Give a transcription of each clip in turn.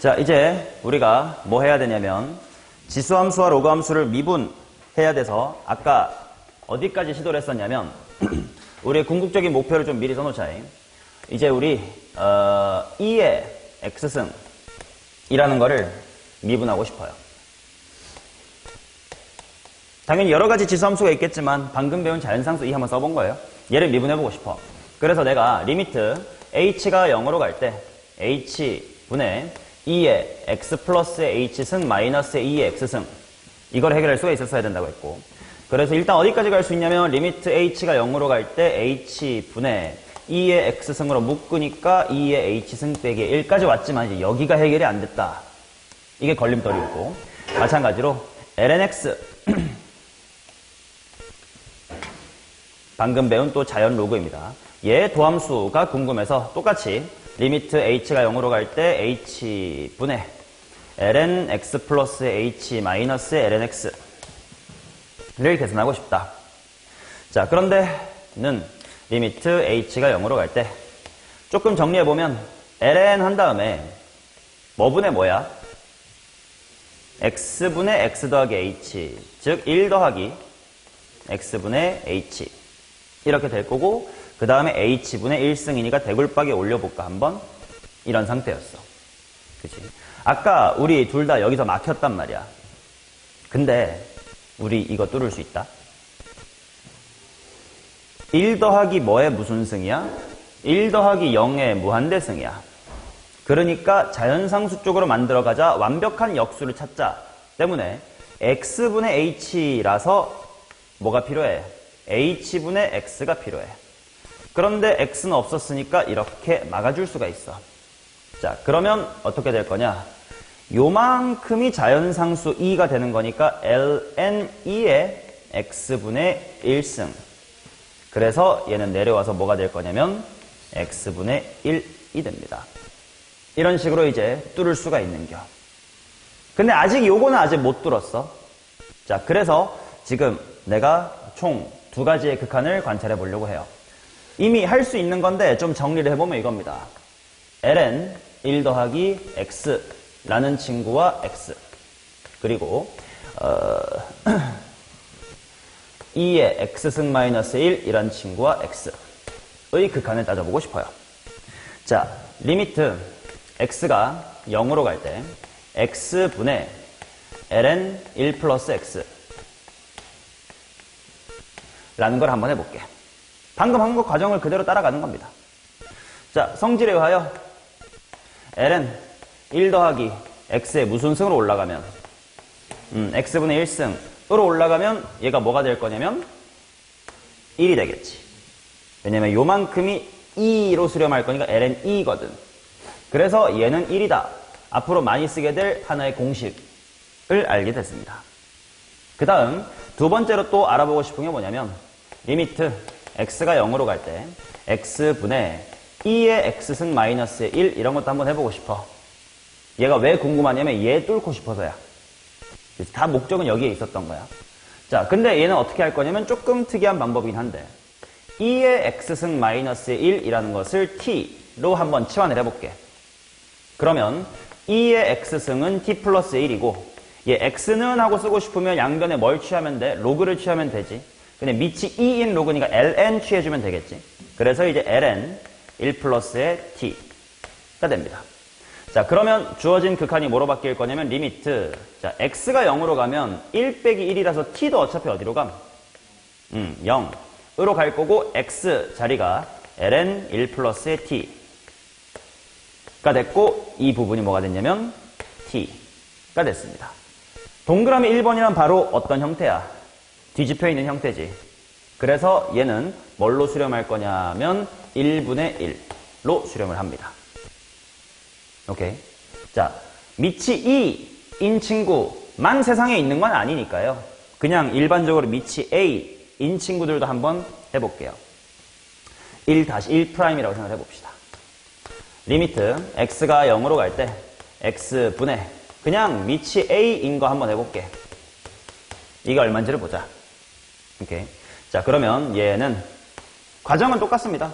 자, 이제 우리가 뭐 해야 되냐면 지수함수와 로그함수를 미분해야 돼서 아까 어디까지 시도를 했었냐면 우리의 궁극적인 목표를 좀 미리 써놓자. 이제 우리 2의 x승이라는 거를 미분하고 싶어요. 당연히 여러 가지 지수함수가 있겠지만 방금 배운 자연상수 2 한번 써본 거예요. 얘를 미분해보고 싶어. 그래서 내가 리미트 h가 0으로 갈 때 h분의 2의 x 플러스의 h승 마이너스의 2의 x승 이걸 해결할 수가 있었어야 된다고 했고, 그래서 일단 어디까지 갈 수 있냐면 리미트 h가 0으로 갈 때 h분의 2의 x승으로 묶으니까 2의 h승 빼기 1까지 왔지만 이제 여기가 해결이 안 됐다. 이게 걸림돌이었고, 마찬가지로 lnx 방금 배운 또 자연 로그입니다. 얘 도함수가 궁금해서 똑같이 리미트 h가 0으로 갈 때 h분의 ln x 플러스 h 마이너스 ln x를 계산하고 싶다. 자, 그런데는 리미트 h가 0으로 갈 때 조금 정리해보면 ln 한 다음에 뭐분의 뭐야? x분의 x 더하기 h, 즉 1 더하기 x분의 h 이렇게 될 거고, 그 다음에 h분의 1승이니까 대굴박에 올려볼까 한번? 이런 상태였어. 그치? 아까 우리 둘 다 여기서 막혔단 말이야. 근데 우리 이거 뚫을 수 있다? 1 더하기 뭐의 무슨 승이야? 1 더하기 0의 무한대승이야. 그러니까 자연상수 쪽으로 만들어가자 완벽한 역수를 찾자 때문에 x분의 h라서 뭐가 필요해? h분의 x가 필요해. 그런데 x는 없었으니까 이렇게 막아줄 수가 있어. 자, 그러면 어떻게 될 거냐? 요만큼이 자연상수 2가 되는 거니까 ln 2의 x분의 1승. 그래서 얘는 내려와서 뭐가 될 거냐면 x분의 1이 됩니다. 이런 식으로 이제 뚫을 수가 있는겨. 근데 아직 요거는 아직 못 뚫었어. 자, 그래서 지금 내가 총 2가지의 극한을 관찰해 보려고 해요. 이미 할 수 있는 건데 좀 정리를 해보면 이겁니다. ln 1 더하기 x라는 친구와 x, 그리고 2의 x승 마이너스 1이라는 친구와 x의 극한을 따져보고 싶어요. 자, 리미트 x가 0으로 갈 때 x분의 ln 1 플러스 x 라는 걸 한번 해볼게. 방금 한 거 과정을 그대로 따라가는 겁니다. 자, 성질에 의하여 ln 1 더하기 x의 무슨 승으로 올라가면 x분의 1승으로 올라가면 얘가 뭐가 될 거냐면 1이 되겠지. 왜냐면 요만큼이 2로 수렴할 거니까 ln 2거든. 그래서 얘는 1이다. 앞으로 많이 쓰게 될 하나의 공식을 알게 됐습니다. 그 다음 두 번째로 또 알아보고 싶은 게 뭐냐면 리미트 x가 0으로 갈 때 x분의 2의 x승 마이너스 1 이런 것도 한번 해보고 싶어. 얘가 왜 궁금하냐면 얘 뚫고 싶어서야. 다 목적은 여기에 있었던 거야. 자, 근데 얘는 어떻게 할 거냐면 조금 특이한 방법이긴 한데 2의 x승 마이너스 1이라는 것을 t로 한번 치환을 해볼게. 그러면 2의 x승은 t 플러스 1이고 얘 x는 하고 쓰고 싶으면 양변에 뭘 취하면 돼? 로그를 취하면 되지. 근데 밑이 2인 로그니까 ln 취해주면 되겠지. 그래서 이제 ln 1 플러스의 t가 됩니다. 자, 그러면 주어진 극한이 뭐로 바뀔 거냐면 리미트, 자, x가 0으로 가면 1 빼기 1이라서 t도 어차피 어디로 감? 0으로 갈 거고 x 자리가 ln 1 플러스의 t가 됐고 이 부분이 뭐가 됐냐면 t가 됐습니다. 동그라미 1번이란 바로 어떤 형태야? 뒤집혀 있는 형태지. 그래서 얘는 뭘로 수렴할 거냐면 1분의 1로 수렴을 합니다. 오케이. 자, 밑이 2인 친구만 세상에 있는 건 아니니까요. 그냥 일반적으로 밑이 A인 친구들도 한번 해볼게요. 1-1'이라고 생각해 봅시다. 리미트 x가 0으로 갈 때 x분의 그냥 밑이 A인 거 한번 해볼게. 이게 얼마인지를 보자. 오케이. 자, 그러면 얘는 과정은 똑같습니다.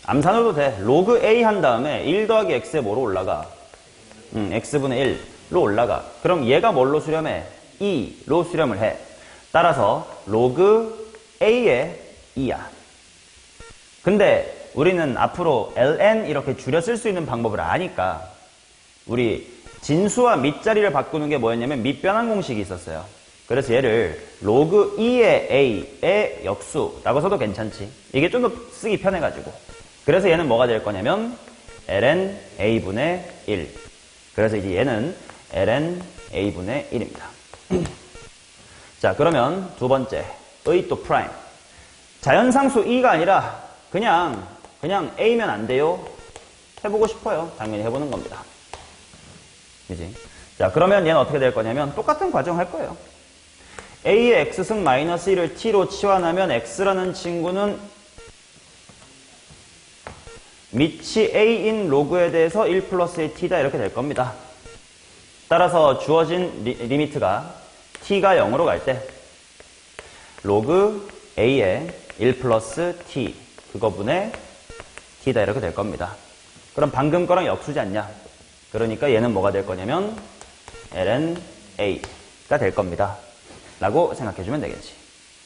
암산으로도 돼. 로그 A 한 다음에 1 더하기 x에 뭐로 올라가? x분의 1로 올라가. 그럼 얘가 뭘로 수렴해? 2로 수렴을 해. 따라서 로그 A의 2야. 근데 우리는 앞으로 ln 이렇게 줄여 쓸 수 있는 방법을 아니까 우리 진수와 밑자리를 바꾸는 게 뭐였냐면 밑변환 공식이 있었어요. 그래서 얘를 로그 2의 a의 역수라고 써도 괜찮지. 이게 좀 더 쓰기 편해가지고. 그래서 얘는 뭐가 될 거냐면 ln a분의 1. 그래서 이제 얘는 ln a분의 1입니다. 자, 그러면 두 번째 의 또 프라임. 자연상수 2가 아니라 그냥 a면 안 돼요? 해보고 싶어요. 당연히 해보는 겁니다. 그지? 자, 그러면 얘는 어떻게 될 거냐면 똑같은 과정 할 거예요. a의 x승 마이너스 1을 t로 치환하면 x라는 친구는 밑이 a인 로그에 대해서 1 플러스의 t다 이렇게 될 겁니다. 따라서 주어진 리미트가 t가 0으로 갈 때 로그 a의 1 플러스 t 그거분의 t다 이렇게 될 겁니다. 그럼 방금 거랑 역수지 않냐? 그러니까 얘는 뭐가 될 거냐면 ln a가 될 겁니다. 라고 생각해주면 되겠지.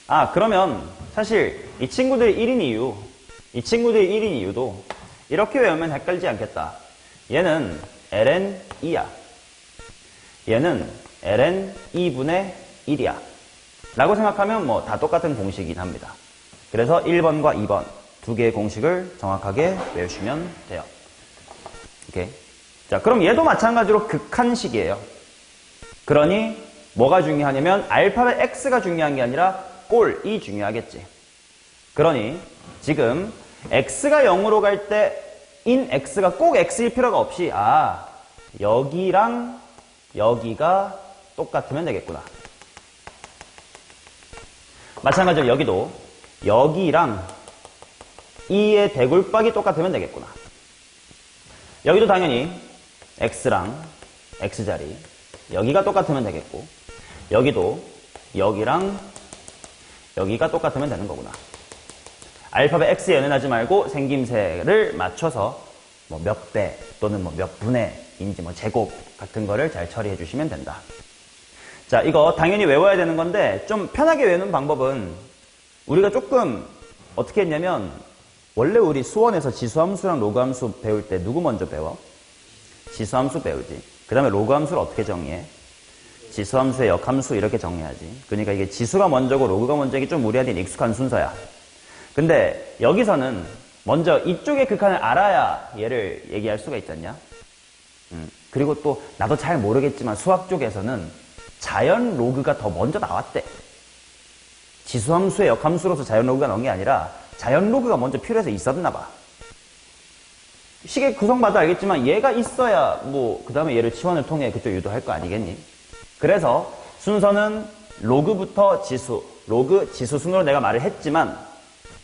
아, 그러면 사실 이 친구들이 1인 이유도 이렇게 외우면 헷갈리지 않겠다. 얘는 ln 2야. 얘는 ln 2분의 1이야. 라고 생각하면 뭐 다 똑같은 공식이긴 합니다. 그래서 1번과 2번 두 개의 공식을 정확하게 외우시면 돼요. 오케이. 자, 그럼 얘도 마찬가지로 극한식이에요. 그러니 뭐가 중요하냐면 알파벳 X가 중요한 게 아니라 꼴이 중요하겠지. 그러니 지금 X가 0으로 갈 때 인 X가 꼭 X일 필요가 없이 여기랑 여기가 똑같으면 되겠구나. 마찬가지로 여기도 여기랑 2의 대굴박이 똑같으면 되겠구나. 여기도 당연히 X랑 X자리 여기가 똑같으면 되겠고 여기도 여기랑 여기가 똑같으면 되는 거구나. 알파벳 X에 연연하지 말고 생김새를 맞춰서 뭐 몇 배 또는 뭐 몇 분의인지 뭐 제곱 같은 거를 잘 처리해 주시면 된다. 자, 이거 당연히 외워야 되는 건데 좀 편하게 외우는 방법은 우리가 조금 어떻게 했냐면 원래 우리 수원에서 지수함수랑 로그함수 배울 때 누구 먼저 배워? 지수함수 배우지. 그 다음에 로그함수를 어떻게 정의해? 지수함수의 역함수 이렇게 정의하지. 그러니까 이게 지수가 먼저고 로그가 먼저이기 좀 우리한테는 익숙한 순서야. 근데 여기서는 먼저 이쪽의 극한을 알아야 얘를 얘기할 수가 있잖냐. 그리고 또 나도 잘 모르겠지만 수학 쪽에서는 자연 로그가 더 먼저 나왔대. 지수함수의 역함수로서 자연 로그가 나온 게 아니라 자연 로그가 먼저 필요해서 있었나 봐. 식의 구성봐도 알겠지만 얘가 있어야 뭐 그 다음에 얘를 치환을 통해 그쪽 유도할 거 아니겠니? 그래서 순서는 로그부터 지수, 로그, 지수 순으로 내가 말을 했지만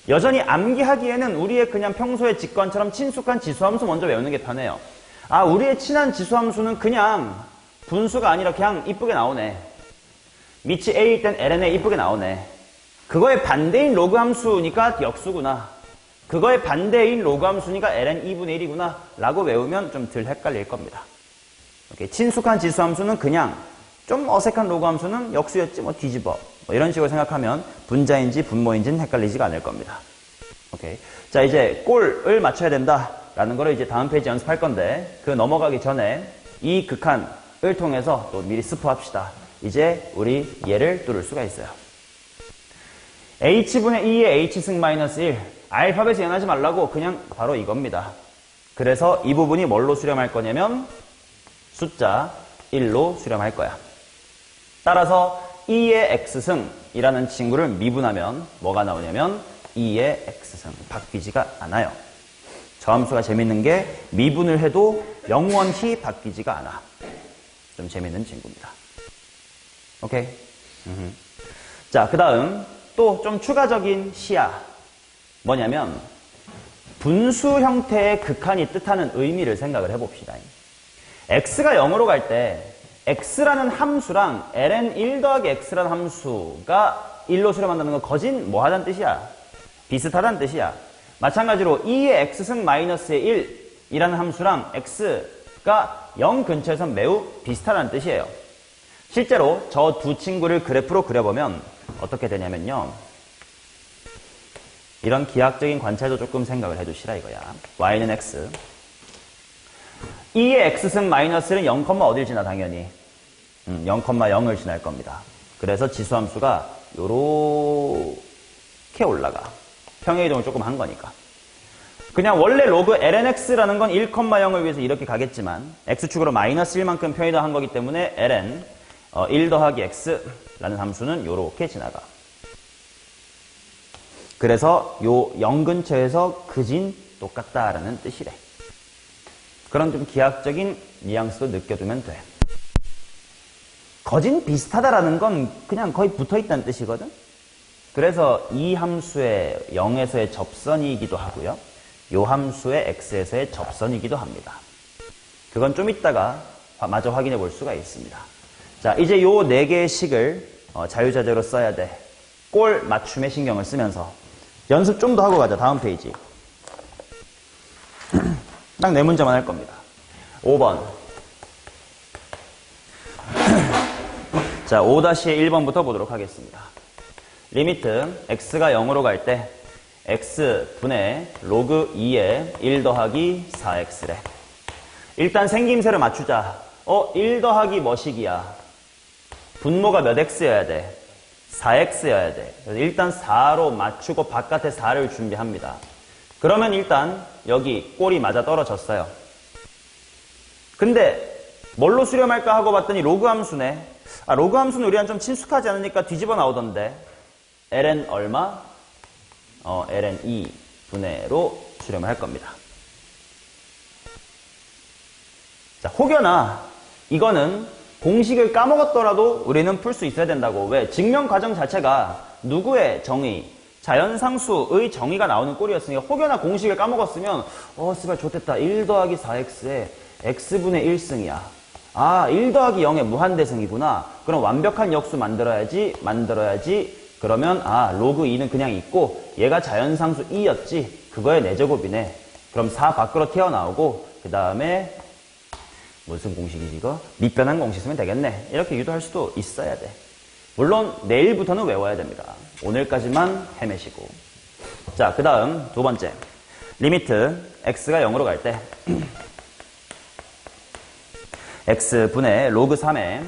여전히 암기하기에는 우리의 그냥 평소의 직관처럼 친숙한 지수함수 먼저 외우는 게 편해요. 아, 우리의 친한 지수함수는 그냥 분수가 아니라 그냥 이쁘게 나오네. 밑이 a일 땐 ln에 이쁘게 나오네. 그거의 반대인 로그 함수니까 역수구나. 그거의 반대인 로그 함수니까 ln 2분의 1이구나 라고 외우면 좀 덜 헷갈릴 겁니다. 오케이. 친숙한 지수함수는 그냥 좀 어색한 로그 함수는 역수였지 뭐 뒤집어 뭐 이런 식으로 생각하면 분자인지 분모인지는 헷갈리지가 않을 겁니다. 오케이. 자, 이제 꼴을 맞춰야 된다라는 거를 이제 다음 페이지 연습할 건데 그 넘어가기 전에 이 극한을 통해서 또 미리 스포합시다. 이제 우리 얘를 뚫을 수가 있어요. h분의 2의 h승 마이너스 1 알파벳에 연하지 말라고 그냥 바로 이겁니다. 그래서 이 부분이 뭘로 수렴할 거냐면 숫자 1로 수렴할 거야. 따라서 2의 x승이라는 친구를 미분하면 뭐가 나오냐면 2의 x승 바뀌지가 않아요. 저 함수가 재밌는 게 미분을 해도 영원히 바뀌지가 않아. 좀 재밌는 친구입니다. 오케이? 자, 그 다음 또 좀 추가적인 시야 뭐냐면 분수 형태의 극한이 뜻하는 의미를 생각을 해봅시다. x가 0으로 갈 때 x라는 함수랑 ln 1 더하기 x라는 함수가 1로 수렴한다는 건 거진 뭐 하다는 뜻이야? 비슷하다는 뜻이야. 마찬가지로 2의 x승 마이너스의 1이라는 함수랑 x가 0 근처에서 매우 비슷하다는 뜻이에요. 실제로 저 두 친구를 그래프로 그려보면 어떻게 되냐면요. 이런 기하학적인 관찰도 조금 생각을 해두시라 이거야. y는 x. 2의 x승 마이너스는 0, 어딜 지나 당연히 0,0을 지날 겁니다. 그래서 지수함수가 요렇게 올라가. 평행이동을 조금 한 거니까. 그냥 원래 로그 lnx라는 건 1,0을 위해서 이렇게 가겠지만 x축으로 마이너스 1만큼 평행이동 한 거기 때문에 ln 1 더하기 x라는 함수는 요렇게 지나가. 그래서 요 0 근처에서 그진 똑같다라는 뜻이래. 그런 좀 기하학적인 뉘앙스도 느껴두면 돼. 거진 비슷하다라는 건 그냥 거의 붙어있다는 뜻이거든. 그래서 이 함수의 0에서의 접선이기도 하고요. 요 함수의 x에서의 접선이기도 합니다. 그건 좀 이따가 마저 확인해 볼 수가 있습니다. 자, 이제 요 4개의 식을 자유자재로 써야 돼. 꼴 맞춤에 신경을 쓰면서 연습 좀 더 하고 가자. 다음 페이지. 딱 4문제만 할 겁니다. 5번. 자, 5-1번부터 보도록 하겠습니다. 리미트 x가 0으로 갈 때 x분의 로그 2의 1 더하기 4x래. 일단 생김새를 맞추자. 1 더하기 뭐식이야? 분모가 몇 x여야 돼? 4x여야 돼. 그래서 일단 4로 맞추고 바깥에 4를 준비합니다. 그러면 일단 여기 꼴이 맞아 떨어졌어요. 근데 뭘로 수렴할까 하고 봤더니 로그 함수네. 로그 함수는 우리랑 좀 친숙하지 않으니까 뒤집어 나오던데 ln 얼마? ln 2분의로 수렴을 할 겁니다. 자, 혹여나 이거는 공식을 까먹었더라도 우리는 풀 수 있어야 된다고. 왜? 증명 과정 자체가 누구의 정의? 자연상수의 정의가 나오는 꼴이었으니까 혹여나 공식을 까먹었으면 씨발 좋댔다. 1 더하기 4x에 x분의 1승이야. 1 더하기 0의 무한대승이구나. 그럼 완벽한 역수 만들어야지. 그러면 로그 2는 그냥 있고 얘가 자연상수 2였지. 그거의 4제곱이네. 그럼 4 밖으로 튀어나오고 그 다음에 무슨 공식이지 이거? 밑변한 공식 쓰면 되겠네. 이렇게 유도할 수도 있어야 돼. 물론 내일부터는 외워야 됩니다. 오늘까지만 헤매시고. 자, 그 다음 2번째. 리미트 x가 0으로 갈 때 x분의 로그 3의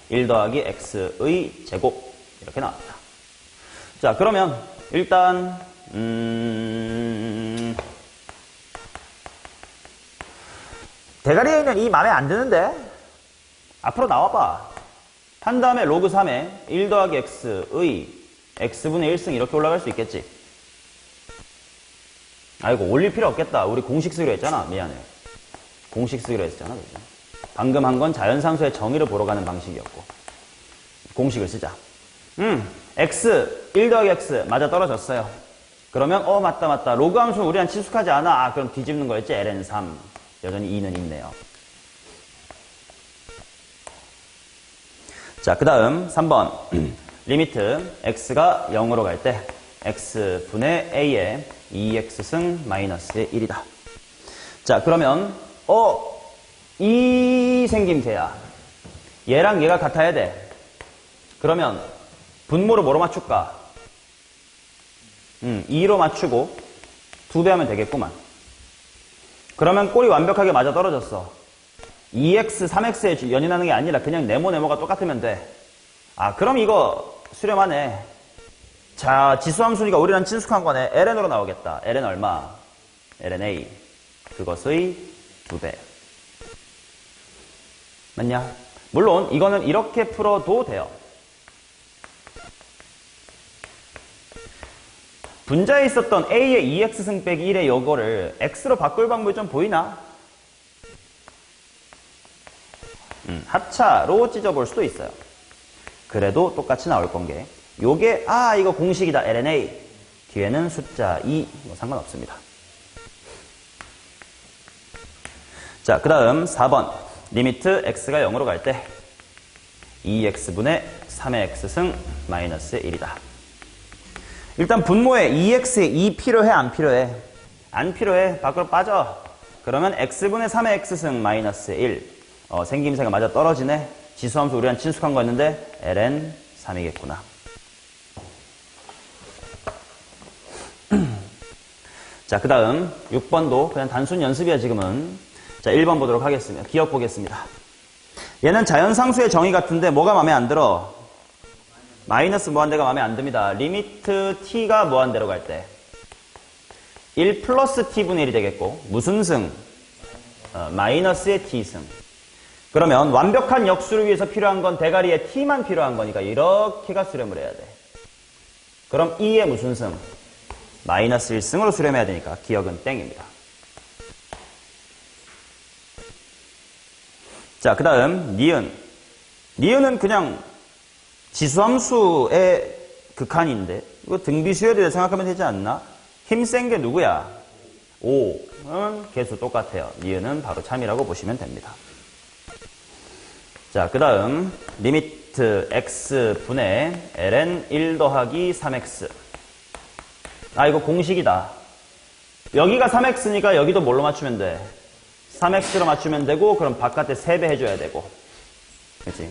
1 더하기 x의 제곱 이렇게 나왔다. 자, 그러면 일단 대가리에 있는 이 맘에 안 드는데 앞으로 나와봐. 한 다음에 로그 3의 1 더하기 x의 x분의 1승 이렇게 올라갈 수 있겠지. 이거 올릴 필요 없겠다. 우리 공식 쓰기로 했잖아. 미안해. 공식 쓰기로 했잖아. 그죠? 방금 한 건 자연상수의 정의를 보러 가는 방식이었고 공식을 쓰자. x 1 더하기 x 맞아 떨어졌어요. 그러면 맞다. 로그 함수는 우리랑 친숙하지 않아. 그럼 뒤집는 거였지. ln 3. 여전히 2는 있네요. 자, 그 다음 3번. 리미트 x가 0으로 갈 때 x분의 a의 2x승 마이너스의 1이다. 자, 그러면 이 생김새야. 얘랑 얘가 같아야 돼. 그러면 분모를 뭐로 맞출까? 2로 맞추고 2배 하면 되겠구만. 그러면 꼴이 완벽하게 맞아 떨어졌어. 2x, 3x에 연인하는 게 아니라 그냥 네모가 똑같으면 돼. 그럼 이거 수렴하네. 자, 지수함수니까 우리랑 친숙한 거네. ln으로 나오겠다. ln 얼마? ln a. 그것의 2배. 맞냐? 물론 이거는 이렇게 풀어도 돼요. 분자에 있었던 a의 2x승 빼기 1의 요거를 x로 바꿀 방법이 좀 보이나? 합차로 찢어볼 수도 있어요. 그래도 똑같이 나올 건게 요게 이거 공식이다. ln a. 뒤에는 숫자 2 상관없습니다. 자, 그 다음 4번. 리미트 x가 0으로 갈 때 2x분의 3의 x승 마이너스의 1이다. 일단 분모에 2x에 2 필요해 안 필요해? 안 필요해. 밖으로 빠져. 그러면 x분의 3의 x승 마이너스 1. 생김새가 맞아 떨어지네. 지수함수 우리랑 친숙한 거였는데 ln 3이겠구나. 자, 그 다음 6번도 그냥 단순 연습이야 지금은. 자, 1번 보도록 하겠습니다. 기억 보겠습니다. 얘는 자연상수의 정의 같은데 뭐가 마음에 안 들어? 마이너스 무한대가 마음에 안 듭니다. 리미트 t가 무한대로 갈 때 1 플러스 t분의 1이 되겠고 무슨 승? 마이너스의 t승. 그러면 완벽한 역수를 위해서 필요한 건 대가리에 t만 필요한 거니까 이렇게가 수렴을 해야 돼. 그럼 2의 무슨 승? 마이너스 1승으로 수렴해야 되니까 기억은 땡입니다. 자, 그 다음 니은. 니은은 그냥 지수함수의 극한인데 이거 등비수열에 대해 생각하면 되지 않나? 힘센 게 누구야? 5는 개수 똑같아요. 니은은 바로 참이라고 보시면 됩니다. 자, 그 다음 리미트 x분의 ln 1 더하기 3x. 아, 이거 공식이다. 여기가 3x니까 여기도 뭘로 맞추면 돼? 3x로 맞추면 되고 그럼 바깥에 3배 해줘야 되고. 그치?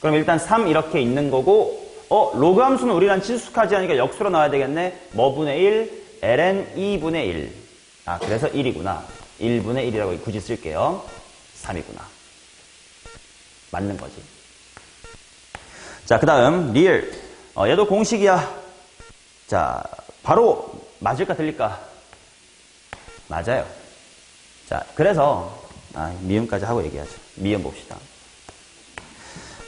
그럼 일단 3 이렇게 있는 거고 로그 함수는 우리랑 친숙하지 않으니까 역수로 나와야 되겠네. 뭐분의 1? ln 2분의 1. 아, 그래서 1이구나. 1분의 1이라고 굳이 쓸게요. 3이구나. 맞는 거지. 자, 그 다음 리을. 얘도 공식이야. 자, 바로 맞을까 틀릴까? 맞아요. 자, 그래서 미음까지 하고 얘기하죠. 미음 봅시다.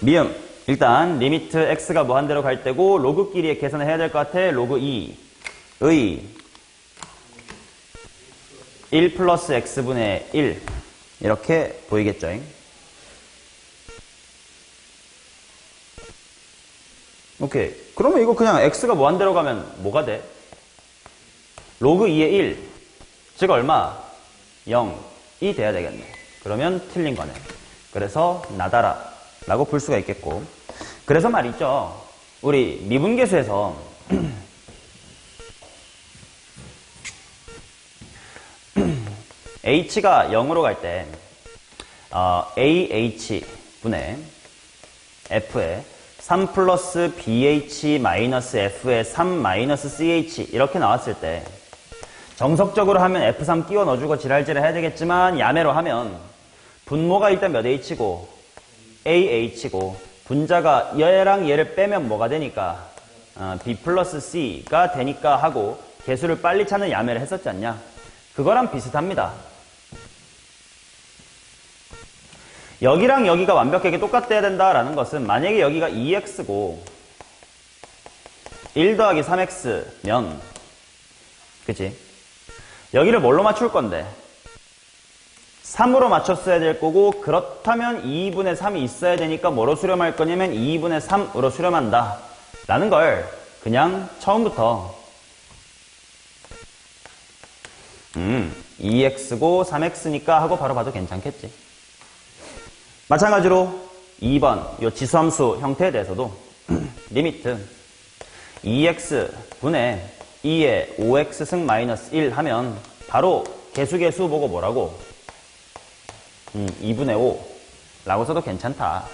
미음. 일단 리미트 x가 무한대로 갈 때고 로그끼리의 계산을 해야 될 것 같아. 로그 2의 1 플러스 x분의 1 이렇게 보이겠죠. 오케이. 그러면 이거 그냥 x가 무한대로 가면 뭐가 돼? 로그 2의 1 즉 얼마? 0이 돼야 되겠네. 그러면 틀린 거네. 그래서 나다라 라고 볼 수가 있겠고. 그래서 말이죠. 우리 미분계수에서 h가 0으로 갈 때 ah분의 f에 3 플러스 bh 마이너스 f에 3 마이너스 ch 이렇게 나왔을 때 정석적으로 하면 f3 끼워 넣어주고 지랄지를 해야 되겠지만 야매로 하면 분모가 일단 몇 h고 ah고 분자가 얘랑 얘를 빼면 뭐가 되니까 b 플러스 c가 되니까 하고 개수를 빨리 찾는 야매를 했었지 않냐? 그거랑 비슷합니다. 여기랑 여기가 완벽하게 똑같아야 된다라는 것은 만약에 여기가 2x고 1 더하기 3x면 그치? 여기를 뭘로 맞출 건데? 3으로 맞췄어야 될 거고 그렇다면 2분의 3이 있어야 되니까 뭐로 수렴할 거냐면 2분의 3으로 수렴한다 라는 걸 그냥 처음부터 2x고 3x니까 하고 바로 봐도 괜찮겠지. 마찬가지로 2번 이 지수함수 형태에 대해서도 리미트 2x분의 2의 5x승 마이너스 1 하면 바로 개수 보고 뭐라고? 2분의 5 라고 써도 괜찮다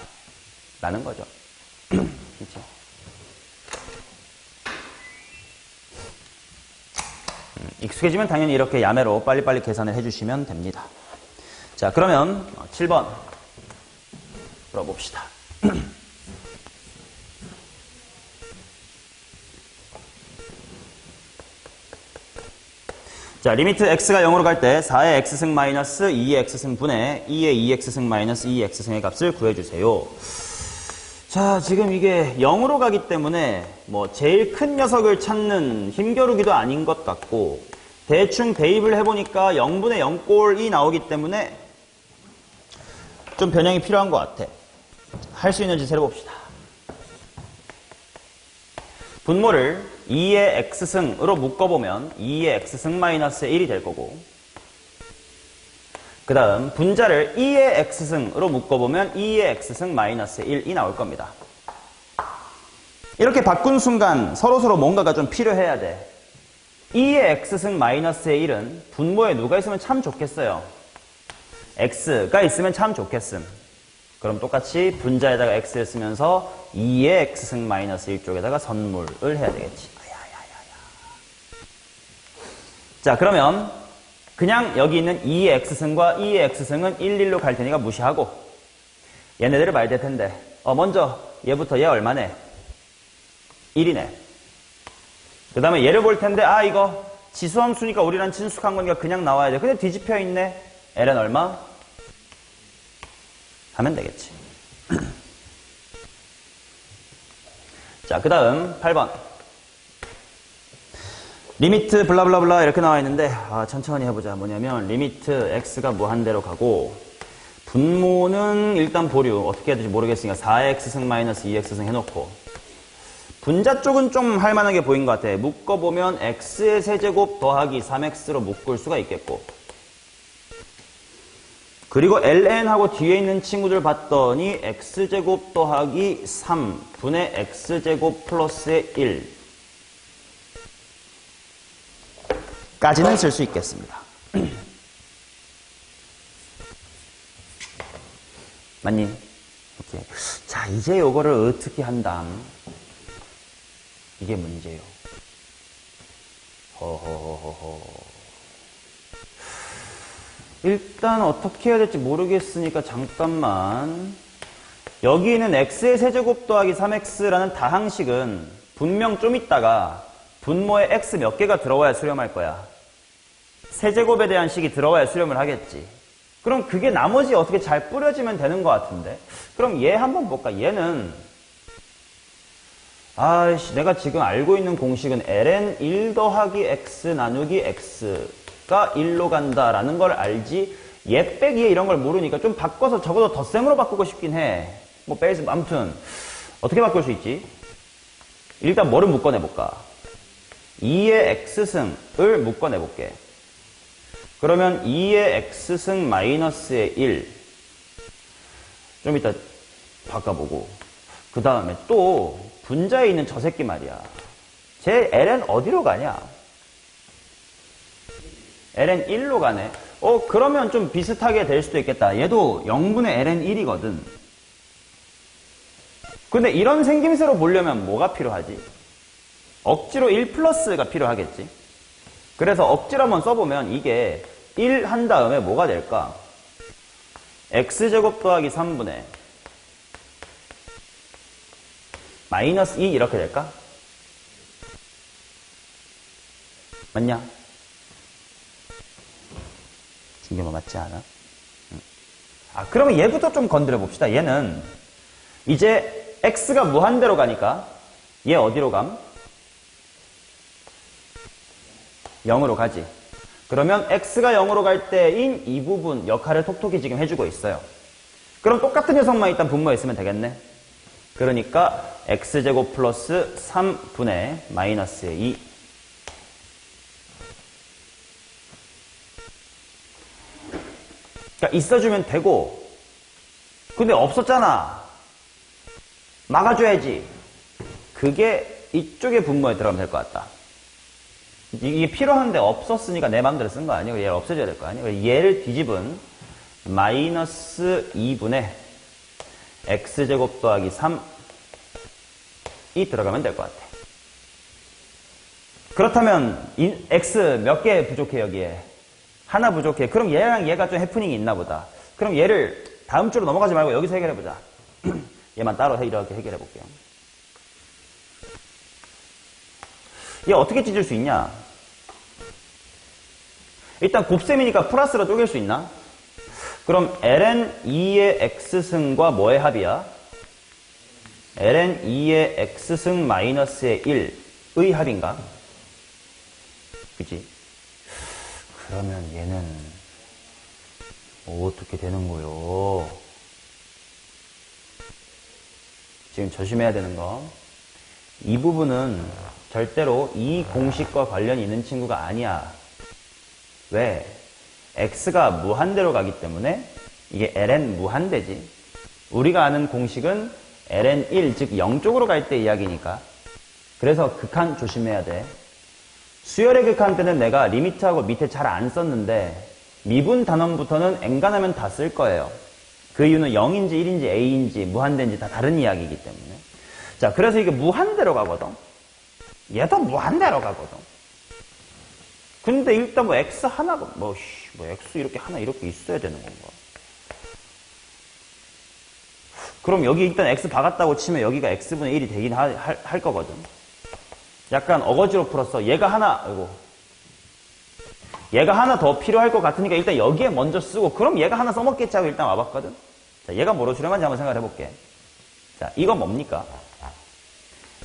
라는 거죠. 그렇죠? 익숙해지면 당연히 이렇게 야매로 빨리빨리 계산을 해주시면 됩니다. 자, 그러면 7번 풀어봅시다. 자, 리미트 x가 0으로 갈 때 4의 x승 마이너스 2의 x승 분의 2의 2x승 마이너스 2의 x승의 값을 구해주세요. 자, 지금 이게 0으로 가기 때문에 뭐 제일 큰 녀석을 찾는 힘겨루기도 아닌 것 같고 대충 대입을 해보니까 0분의 0꼴이 나오기 때문에 좀 변형이 필요한 것 같아. 할 수 있는 짓을 해봅시다. 분모를 2의 x승으로 묶어보면 2의 x승 마이너스 1이 될 거고 그 다음 분자를 2의 x승으로 묶어보면 2의 x승 마이너스 1이 나올 겁니다. 이렇게 바꾼 순간 서로서로 뭔가가 좀 필요해야 돼. 2의 x승 마이너스의 1은 분모에 누가 있으면 참 좋겠어요? x가 있으면 참 좋겠음. 그럼 똑같이 분자에다가 x를 쓰면서 2의 x승 마이너스 1 쪽에다가 선물을 해야 되겠지. 자, 그러면 그냥 여기 있는 2의 x승과 2의 x승은 1, 1로 갈 테니까 무시하고 얘네들을 봐야 될 텐데 먼저 얘부터 얘 얼마네? 1이네. 그 다음에 얘를 볼 텐데 이거 지수함수니까 우리랑 친숙한 거니까 그냥 나와야 돼. 근데 뒤집혀 있네. ln 얼마? 하면 되겠지. 자, 그 다음 8번. 리미트 블라블라블라 이렇게 나와 있는데 천천히 해보자. 뭐냐면 리미트 x가 무한대로 가고 분모는 일단 보류. 어떻게 해야 될지 모르겠으니까 4x승 마이너스 2x승 해놓고 분자 쪽은 좀 할만하게 보인 것 같아. 묶어보면 x의 세제곱 더하기 3x로 묶을 수가 있겠고 그리고 ln하고 뒤에 있는 친구들 봤더니 x제곱 더하기 3분의 x제곱 플러스의 1 까지는 쓸 수 있겠습니다. 맞니? 오케이. 자, 이제 요거를 어떻게 한담? 이게 문제요. 허허허허. 일단 어떻게 해야 될지 모르겠으니까 잠깐만. 여기 있는 x의 세제곱 더하기 3x라는 다항식은 분명 좀 있다가 분모에 x 몇 개가 들어와야 수렴할 거야. 세제곱에 대한 식이 들어와야 수렴을 하겠지. 그럼 그게 나머지 어떻게 잘 뿌려지면 되는 것 같은데. 그럼 얘 한번 볼까? 얘는 내가 지금 알고 있는 공식은 ln 1 더하기 x 나누기 x가 1로 간다라는 걸 알지 얘 빼기 이런 걸 모르니까 좀 바꿔서 적어도 덧셈으로 바꾸고 싶긴 해. 베이스 아무튼 어떻게 바꿀 수 있지? 일단 뭐를 묶어내볼까? 2의 x승을 묶어내볼게. 그러면 2의 x승 마이너스의 1 좀 이따 바꿔보고 그 다음에 또 분자에 있는 저 새끼 말이야. 쟤 ln 어디로 가냐? ln 1로 가네. 그러면 좀 비슷하게 될 수도 있겠다. 얘도 0분의 ln 1이거든. 근데 이런 생김새로 보려면 뭐가 필요하지? 억지로 1 플러스가 필요하겠지. 그래서 억지로 한번 써보면 이게 1 한 다음에 뭐가 될까? x제곱 더하기 3분의 마이너스 2 이렇게 될까? 맞냐? 중계만 맞지 않아? 그러면 얘부터 좀 건드려 봅시다. 얘는 이제 x가 무한대로 가니까 얘 어디로 감? 0으로 가지. 그러면 x가 0으로 갈 때인 이 부분 역할을 톡톡히 지금 해주고 있어요. 그럼 똑같은 녀석만 일단 분모에 있으면 되겠네. 그러니까 x제곱 플러스 3분의 마이너스 2 그러니까 있어주면 되고 근데 없었잖아. 막아줘야지. 그게 이쪽에 분모에 들어가면 될 것 같다. 이게 필요한데 없었으니까 내 마음대로 쓴 거 아니에요. 얘를 없애줘야 될 거 아니에요. 얘를 뒤집은 마이너스 2분의 x제곱 더하기 3이 들어가면 될 것 같아. 그렇다면 x 몇 개 부족해 여기에? 하나 부족해. 그럼 얘랑 얘가 좀 해프닝이 있나 보다. 그럼 얘를 다음 주로 넘어가지 말고 여기서 해결해보자. 얘만 따로 이렇게 해결해볼게요. 얘 어떻게 찢을 수 있냐? 일단 곱셈이니까 플러스로 쪼갤 수 있나? 그럼 ln 2의 x승과 뭐의 합이야? ln 2의 x승 마이너스의 1의 합인가? 그치? 그러면 얘는 어떻게 되는 거요? 지금 조심해야 되는 거. 이 부분은 절대로 이 공식과 관련이 있는 친구가 아니야. 왜? x가 무한대로 가기 때문에 이게 ln 무한대지. 우리가 아는 공식은 ln 1, 즉 0쪽으로 갈 때 이야기니까 그래서 극한 조심해야 돼. 수열의 극한 때는 내가 리미트하고 밑에 잘 안 썼는데 미분 단원부터는 엔간하면 다 쓸 거예요. 그 이유는 0인지 1인지 A인지 무한대인지 다 다른 이야기이기 때문에. 자, 그래서 이게 무한대로 가거든. 얘도 무한대로 가거든. 근데 일단 뭐 X 하나가 뭐 X 이렇게 하나 이렇게 있어야 되는 건가? 그럼 여기 일단 X 박았다고 치면 여기가 X분의 1이 되긴 할 거거든. 약간 어거지로 풀었어. 얘가 하나 더 필요할 것 같으니까 일단 여기에 먼저 쓰고 그럼 얘가 하나 써먹겠지 하고 일단 와봤거든. 자, 얘가 뭐로 수렴한지 한번 생각해 볼게. 자, 이건 뭡니까?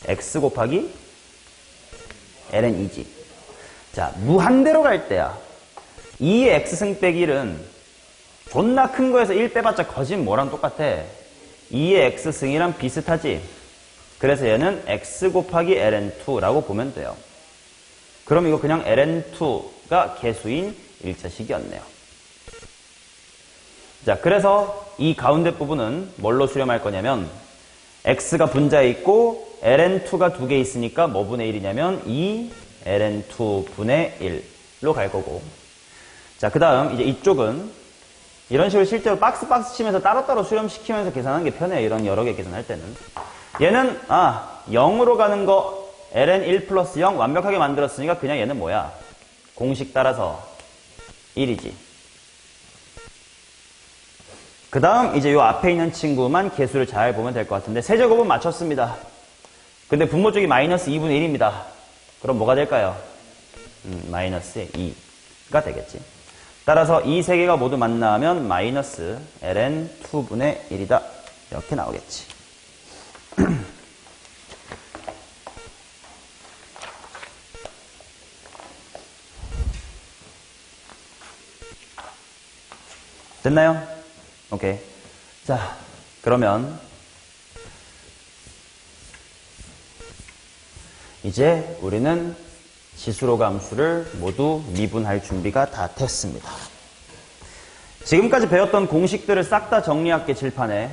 X 곱하기 ln 2지. 자, 무한대로 갈 때야. 2의 X승 빼기 1은 존나 큰 거에서 1 빼봤자 거진 뭐랑 똑같아. 2의 X승이랑 비슷하지. 그래서 얘는 X 곱하기 ln2라고 보면 돼요. 그럼 이거 그냥 ln2가 개수인 1차식이었네요. 자, 그래서 이 가운데 부분은 뭘로 수렴할 거냐면 X가 분자에 있고 ln2가 두 개 있으니까 뭐 분의 1이냐면 2 ln2 분의 1로 갈 거고. 자, 그 다음 이제 이쪽은 이런 식으로 실제로 박스 치면서 따로따로 수렴시키면서 계산하는 게 편해요. 이런 여러 개 계산할 때는. 얘는 0으로 가는 거 ln 1 플러스 0 완벽하게 만들었으니까 그냥 얘는 뭐야? 공식 따라서 1이지. 그 다음 이제 요 앞에 있는 친구만 개수를 잘 보면 될 것 같은데 세제곱은 맞췄습니다. 근데 분모 쪽이 마이너스 2분의 1입니다. 그럼 뭐가 될까요? 마이너스 2가 되겠지. 따라서 이 세 개가 모두 만나면 마이너스 ln 2분의 1이다. 이렇게 나오겠지. 됐나요? 오케이. 자, 그러면 이제 우리는 지수로 함수를 모두 미분할 준비가 다 됐습니다. 지금까지 배웠던 공식들을 싹 다 정리할게, 칠판에.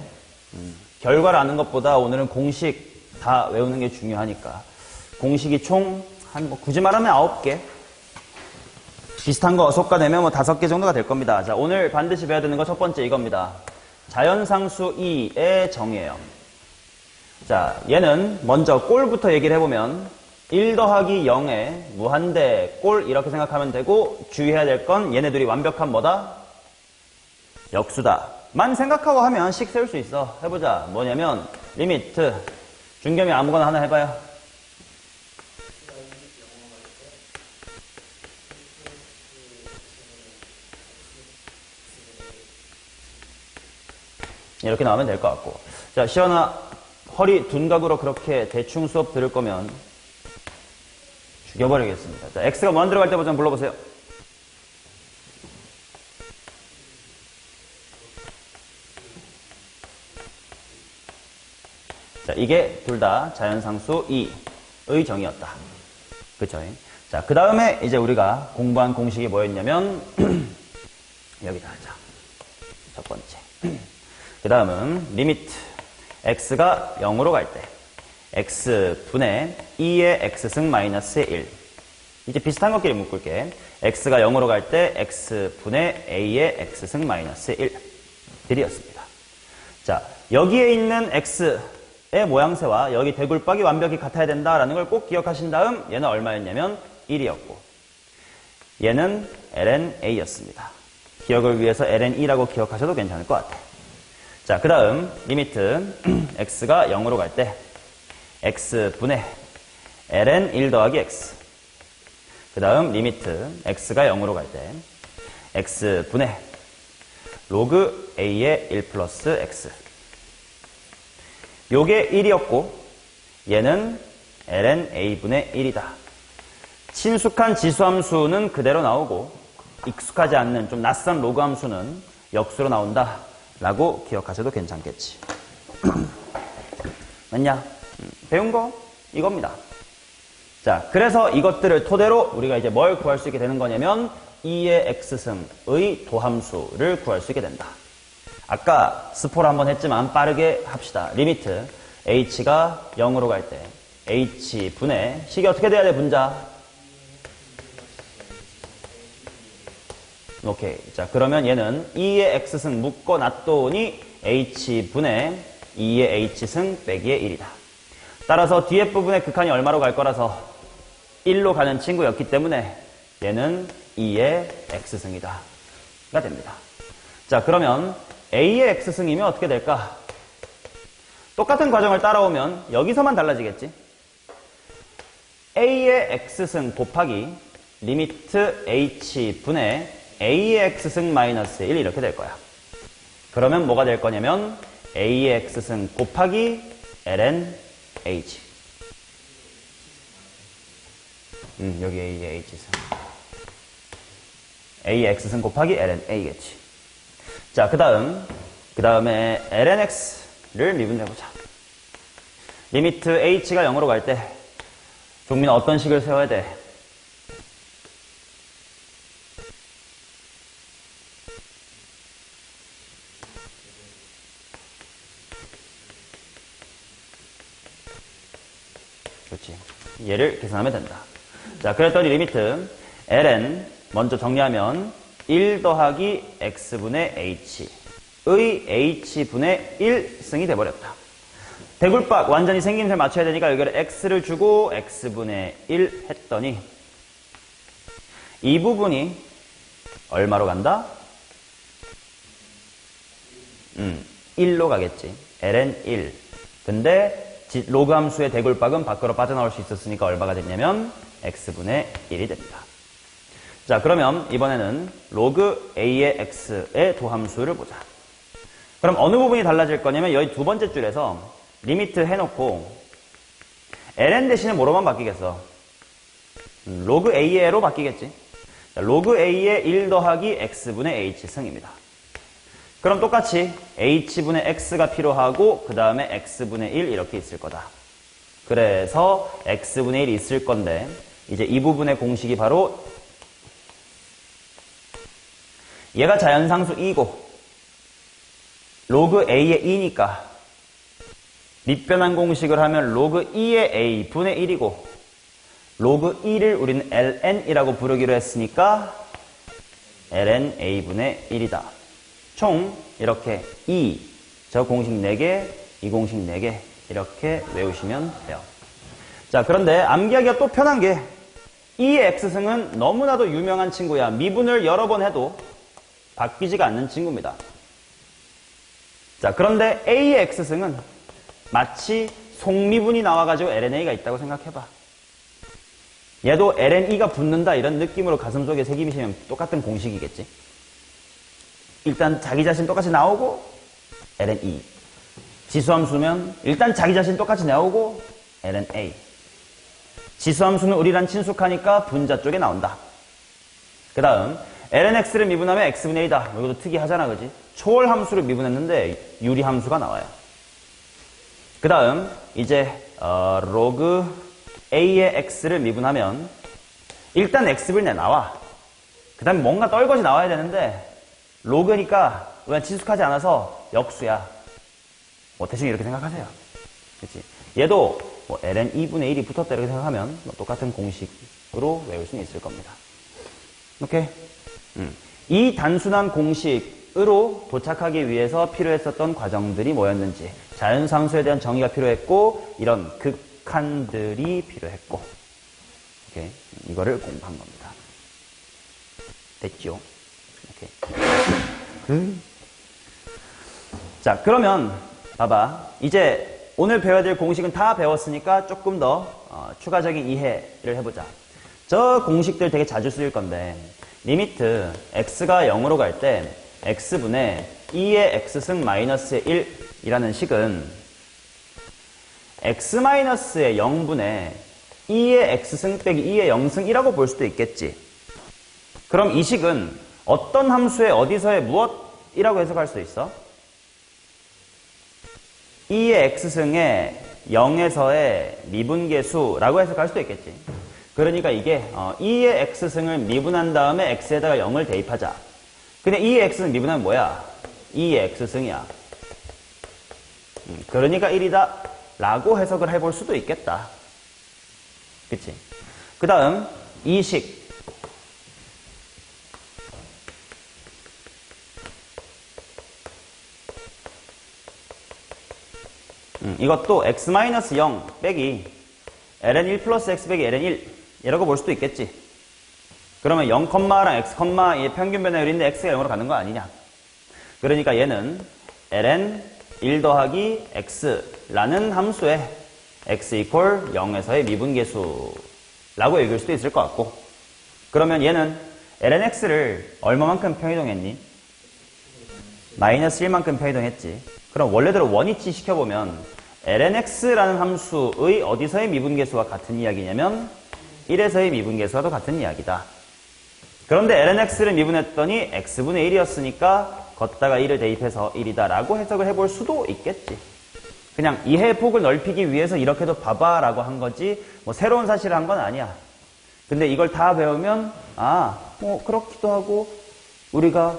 결과를 아는 것보다 오늘은 공식 다 외우는 게 중요하니까. 공식이 총 굳이 말하면 9개. 비슷한 거 솎아내면 뭐 5개 정도가 될 겁니다. 자, 오늘 반드시 배워야 되는 거 첫 번째 이겁니다. 자연상수 2의 정의예요. 자, 얘는 먼저 꼴부터 얘기를 해보면 1 더하기 0의 무한대 꼴 이렇게 생각하면 되고 주의해야 될 건 얘네들이 완벽한 뭐다? 역수다. 만 생각하고 하면 식 세울 수 있어. 해보자. 뭐냐면 리미트 중겸이 아무거나 하나 해봐요. 이렇게 나오면 될 것 같고. 자, 시연아, 허리 둔각으로 그렇게 대충 수업 들을 거면 죽여버리겠습니다. 자, X가 무한 들어갈 때부터 좀 불러보세요. 자, 이게 둘 다 자연상수 2의 정의였다. 그쵸? 자, 그 다음에 이제 우리가 공부한 공식이 뭐였냐면, 여기다 하자. 첫 번째. 그 다음은 리미트 x가 0으로 갈 때 x분의 2의 x승 마이너스 1. 이제 비슷한 것끼리 묶을게. x가 0으로 갈 때 x분의 a의 x승 마이너스 1들이었습니다. 자, 여기에 있는 x의 모양새와 여기 대굴박이 완벽히 같아야 된다라는 걸 꼭 기억하신 다음 얘는 얼마였냐면 1이었고 얘는 ln a였습니다. 기억을 위해서 ln 2라고 기억하셔도 괜찮을 것 같아요. 자, 그 다음 리미트 x가 0으로 갈 때 x분의 ln 1 더하기 x. 그 다음 리미트 x가 0으로 갈 때 x분의 로그 a의 1 플러스 x. 요게 1이었고 얘는 ln a분의 1이다. 친숙한 지수함수는 그대로 나오고 익숙하지 않는 좀 낯선 로그 함수는 역수로 나온다 라고 기억하셔도 괜찮겠지. 맞냐? 배운 거 이겁니다. 자, 그래서 이것들을 토대로 우리가 이제 뭘 구할 수 있게 되는 거냐면 2의 x승의 도함수를 구할 수 있게 된다. 아까 스포를 한번 했지만 빠르게 합시다. 리미트 h가 0으로 갈 때 h분의 식이 어떻게 돼야 돼, 분자? 오케이. 자, 그러면 얘는 2의 x승 묶어놨더니 h분의 2의 h승 빼기의 1이다. 따라서 뒤에 부분의 극한이 얼마로 갈 거라서 1로 가는 친구였기 때문에 얘는 2의 x승이다. 가 됩니다. 자, 그러면 a의 x승이면 어떻게 될까? 똑같은 과정을 따라오면 여기서만 달라지겠지? a의 x승 곱하기 리미트 h분의 a의 x승 마이너스 1 이렇게 될 거야. 그러면 뭐가 될 거냐면 a의 x승 곱하기 ln h. 여기 a의 h승. a의 x승 곱하기 ln a겠지. 자, 그 다음에 ln x를 미분해보자. 리미트 h가 0으로 갈 때 종민은 어떤 식을 세워야 돼? 그렇지. 얘를 계산하면 된다. 자, 그랬더니 리미트 ln 먼저 정리하면 1 더하기 x분의 h의 h분의 1승이 돼버렸다. 대굴박 완전히 생김새 맞춰야 되니까 여기를 x를 주고 x분의 1 했더니 이 부분이 얼마로 간다? 1로 가겠지. ln 1. 근데 로그 함수의 대굴박은 밖으로 빠져나올 수 있었으니까 얼마가 됐냐면 x분의 1이 됩니다. 자, 그러면 이번에는 로그 a의 x의 도함수를 보자. 그럼 어느 부분이 달라질 거냐면 여기 두 번째 줄에서 리미트 해놓고 ln 대신에 뭐로만 바뀌겠어? 로그 a의로 바뀌겠지. 자, 로그 a의 1 더하기 x분의 h승입니다. 그럼 똑같이 h분의 x가 필요하고 그 다음에 x분의 1 이렇게 있을 거다. 그래서 x분의 1이 있을 건데 이제 이 부분의 공식이 바로 얘가 자연상수 2고 로그 a의 2니까 밑변환 공식을 하면 로그 2의 a 분의 1이고 로그 2를 우리는 ln이라고 부르기로 했으니까 ln a분의 1이다. 총 이렇게 2, 저 공식 4개, 이 공식 4개 이렇게 외우시면 돼요. 자, 그런데 암기하기가 또 편한 게 E의 X승은 너무나도 유명한 친구야. 미분을 여러 번 해도 바뀌지가 않는 친구입니다. 자, 그런데 A의 X승은 마치 속미분이 나와가지고 LNA가 있다고 생각해봐. 얘도 LNE가 붙는다 이런 느낌으로 가슴속에 새기시면 똑같은 공식이겠지. 일단 자기 자신 똑같이 나오고 LNE. 지수함수면 일단 자기 자신 똑같이 나오고 LNA. 지수함수는 우리랑 친숙하니까 분자 쪽에 나온다. 그 다음 LNX를 미분하면 X분의 1이다. 이것도 특이하잖아, 그지? 초월함수를 미분했는데 유리함수가 나와요. 그 다음 이제 로그 A의 X를 미분하면 일단 X분의 나와. 그 다음에 뭔가 떨거지 나와야 되는데 로그니까 우리가 친숙하지 않아서 역수야. 뭐 대충 이렇게 생각하세요. 그치? 얘도 뭐 ln 2분의 1이 붙었다 이렇게 생각하면 뭐 똑같은 공식으로 외울 수는 있을 겁니다. 오케이? 이 단순한 공식으로 도착하기 위해서 필요했었던 과정들이 뭐였는지, 자연상수에 대한 정의가 필요했고 이런 극한들이 필요했고, 오케이? 이거를 공부한 겁니다. 됐죠? 오케이. 자, 그러면 봐봐. 이제 오늘 배워야 될 공식은 다 배웠으니까 조금 더 추가적인 이해를 해보자. 저 공식들 되게 자주 쓰일 건데 리미트 x가 0으로 갈 때 x분의 2의 x승 마이너스의 1이라는 식은 x 마이너스의 0분의 2의 x승 빼기 2의 0승이라고 볼 수도 있겠지. 그럼 이 식은 어떤 함수의 어디서의 무엇이라고 해석할 수 있어? 2의 x승의 0에서의 미분계수라고 해석할 수도 있겠지. 그러니까 이게 2의 x승을 미분한 다음에 x에다가 0을 대입하자. 근데 2의 x승 미분하면 뭐야? 2의 x승이야. 그러니까 1이다 라고 해석을 해볼 수도 있겠다. 그치? 그 다음, 이식. 이것도 x-0 빼기 ln1 플러스 x 빼기 ln1 이라고 볼 수도 있겠지. 그러면 0,랑 x, 의 평균 변화율인데 x가 0으로 가는 거 아니냐. 그러니까 얘는 ln 1 더하기 x라는 함수에 x 이퀄 0에서의 미분계수라고 읽을 수도 있을 것 같고, 그러면 얘는 ln x를 얼마만큼 평이동했니? 마이너스 1만큼 평이동했지. 그럼 원래대로 원위치 시켜보면 ln x라는 함수의 어디서의 미분계수와 같은 이야기냐면 1에서의 미분계수와도 같은 이야기다. 그런데 ln x를 미분했더니 x분의 1이었으니까 걷다가 1을 대입해서 1이다 라고 해석을 해볼 수도 있겠지. 그냥 이해의 폭을 넓히기 위해서 이렇게도 봐봐 라고 한 거지 뭐 새로운 사실을 한 건 아니야. 근데 이걸 다 배우면 뭐 그렇기도 하고 우리가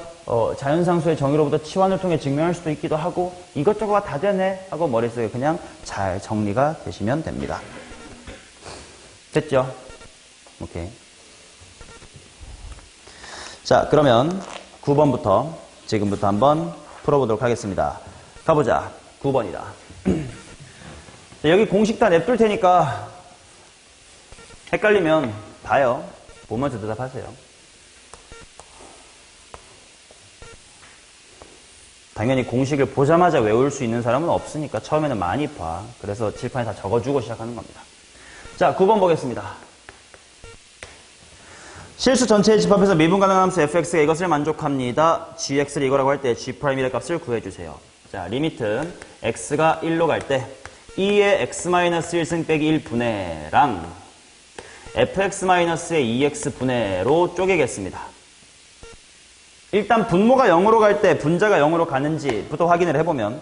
자연상수의 정의로부터 치환을 통해 증명할 수도 있기도 하고 이것저것 다 되네 하고 머릿속에 그냥 잘 정리가 되시면 됩니다. 됐죠? 오케이. 자, 그러면 9번부터 지금부터 한번 풀어보도록 하겠습니다. 가보자. 9번이다. 여기 공식 다 냅둘 테니까 헷갈리면 봐요. 보면서 대답하세요. 당연히 공식을 보자마자 외울 수 있는 사람은 없으니까 처음에는 많이 봐. 그래서 칠판에 다 적어주고 시작하는 겁니다. 자, 9번 보겠습니다. 실수 전체의 집합에서 미분 가능한 함수 fx가 이것을 만족합니다. gx를 이거라고 할 때 g'의 값을 구해주세요. 자, 리미트 x가 1로 갈 때 2의 x-1승 빼기 1분의랑 fx-의 2x분의로 쪼개겠습니다. 일단 분모가 0으로 갈 때 분자가 0으로 가는지부터 확인을 해보면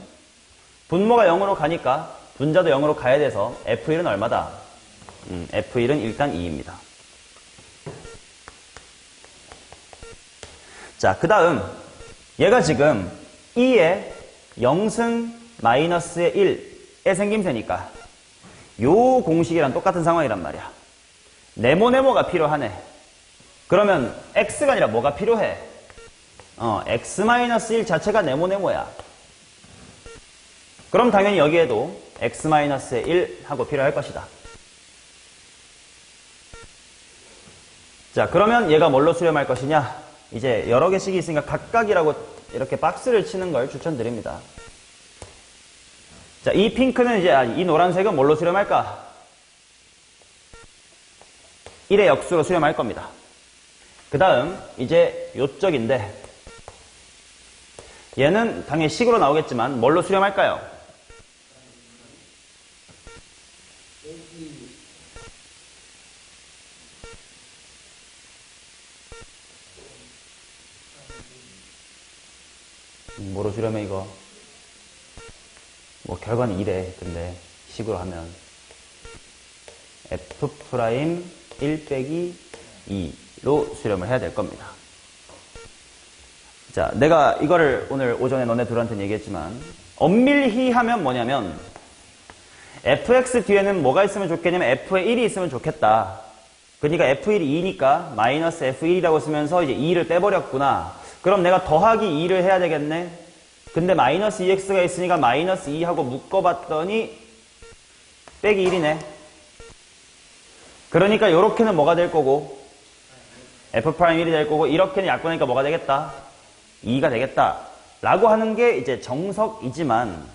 분모가 0으로 가니까 분자도 0으로 가야 돼서 f1은 얼마다? f1은 일단 2입니다. 자, 그 다음 얘가 지금 2의 0승 마이너스의 1의 생김새니까 요 공식이랑 똑같은 상황이란 말이야. 네모네모가 필요하네. 그러면 x가 아니라 뭐가 필요해? x-1 자체가 네모네모야. 그럼 당연히 여기에도 x-1 하고 필요할 것이다. 자, 그러면 얘가 뭘로 수렴할 것이냐? 이제 여러 개씩이 있으니까 각각이라고 이렇게 박스를 치는 걸 추천드립니다. 자, 이 핑크는 이제 이 노란색은 뭘로 수렴할까? 1의 역수로 수렴할 겁니다. 그 다음 이제 요쪽인데 얘는 당연히 식으로 나오겠지만 뭘로 수렴할까요? 뭐로 수렴해 이거? 뭐 결과는 이래. 근데 식으로 하면 f'1 빼기 2로 수렴을 해야 될 겁니다. 자, 내가 이거를 오늘 오전에 너네 둘한테는 얘기했지만 엄밀히 하면 뭐냐면 fx 뒤에는 뭐가 있으면 좋겠냐면 f의 1이 있으면 좋겠다. 그러니까 f1이 2니까 마이너스 f1이라고 쓰면서 이제 2를 빼버렸구나. 그럼 내가 더하기 2를 해야 되겠네. 근데 마이너스 2x가 있으니까 마이너스 2하고 묶어봤더니 빼기 1이네. 그러니까 이렇게는 뭐가 될 거고 f'1이 될 거고 이렇게는 약분하니까 뭐가 되겠다? 2가 되겠다 라고 하는 게 이제 정석이지만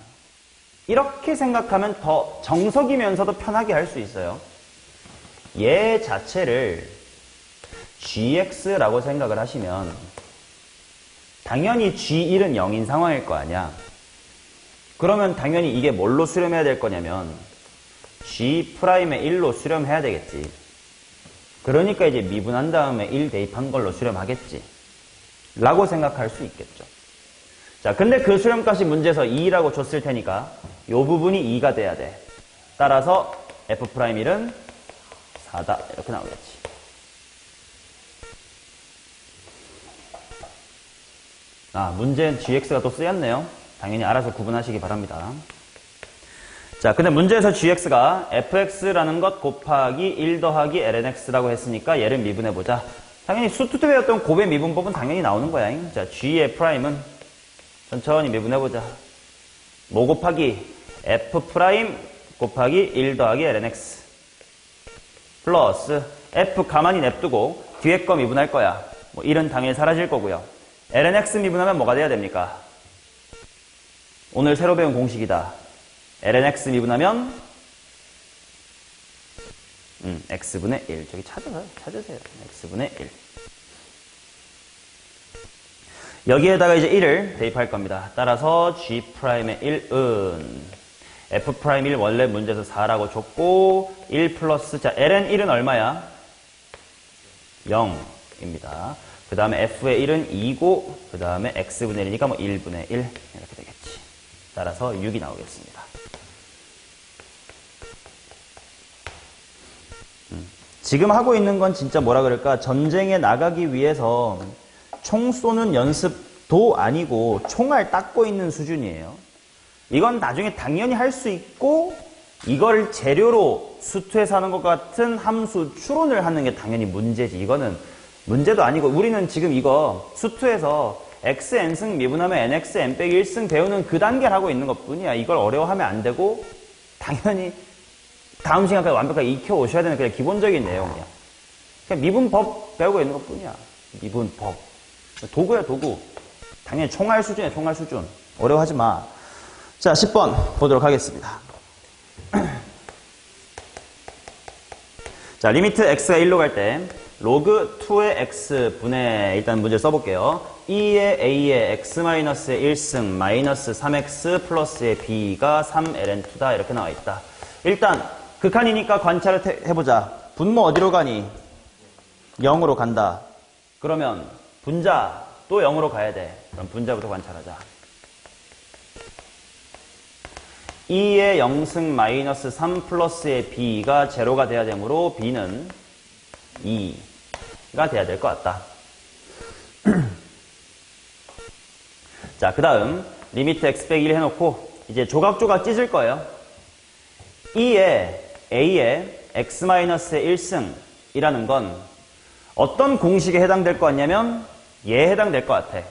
이렇게 생각하면 더 정석이면서도 편하게 할 수 있어요. 얘 자체를 gx라고 생각을 하시면 당연히 g1은 0인 상황일 거 아니야. 그러면 당연히 이게 뭘로 수렴해야 될 거냐면 g'의 1로 수렴해야 되겠지. 그러니까 이제 미분한 다음에 1 대입한 걸로 수렴하겠지 라고 생각할 수 있겠죠. 자, 근데 그 수렴값이 문제에서 2라고 줬을 테니까 이 부분이 2가 돼야 돼. 따라서 f'1은 4다 이렇게 나오겠지. 문제는 gx가 또 쓰였네요. 당연히 알아서 구분하시기 바랍니다. 자, 근데 문제에서 gx가 fx라는 것 곱하기 1 더하기 lnx라고 했으니까 얘를 미분해보자. 당연히 수투 때 배웠던 곱의 미분법은 당연히 나오는 거야. 자, g의 프라임은 천천히 미분해보자. 뭐 곱하기 f 프라임 곱하기 1 더하기 lnx 플러스 f 가만히 냅두고 뒤에 거 미분할 거야. 뭐 1은 당연히 사라질 거고요. lnx 미분하면 뭐가 돼야 됩니까? 오늘 새로 배운 공식이다. lnx 미분하면 x분의 1. 저기 찾으세요. x분의 1. 여기에다가 이제 1을 대입할 겁니다. 따라서 g'의 1은 f'1 원래 문제에서 4라고 줬고 1 플러스 자 ln 1은 얼마야? 0입니다. 그 다음에 f의 1은 2고 그 다음에 x분의 1이니까 뭐 1분의 1 이렇게 되겠지. 따라서 6이 나오겠습니다. 지금 하고 있는 건 진짜 뭐라 그럴까? 전쟁에 나가기 위해서 총 쏘는 연습도 아니고 총알 닦고 있는 수준이에요. 이건 나중에 당연히 할 수 있고 이걸 재료로 수투에서 하는 것 같은 함수 추론을 하는 게 당연히 문제지. 이거는 문제도 아니고 우리는 지금 이거 수투에서 xn승 미분하면 nx n 빼기 1승 배우는 그 단계를 하고 있는 것 뿐이야. 이걸 어려워하면 안 되고 당연히 다음 시간까지 완벽하게 익혀 오셔야 되는 그냥 기본적인 내용이야. 그냥 미분법 배우고 있는 것 뿐이야. 미분법. 도구야, 도구. 당연히 총알 수준이야, 총알 수준. 어려워하지 마. 자, 10번 보도록 하겠습니다. 자, 리미트 x가 1로 갈 때 로그 2의 x분의 일단 문제를 써볼게요. 2의 a의 x-의 1승 마이너스 3x 플러스의 b가 3ln2다 이렇게 나와 있다. 일단 극한이니까 관찰을 해보자. 분모 어디로 가니? 0으로 간다. 그러면 분자 또 0으로 가야 돼. 그럼 분자부터 관찰하자. 2의 0승 마이너스 3 플러스의 b가 제로가 돼야 되므로 b는 2가 돼야 될 것 같다. 자, 그 다음 리미트 x 빼기 1 해놓고 이제 조각조각 찢을 거예요. 2의 a의 x-의 1승이라는 건 어떤 공식에 해당될 것 같냐면 얘에 해당될 것 같아.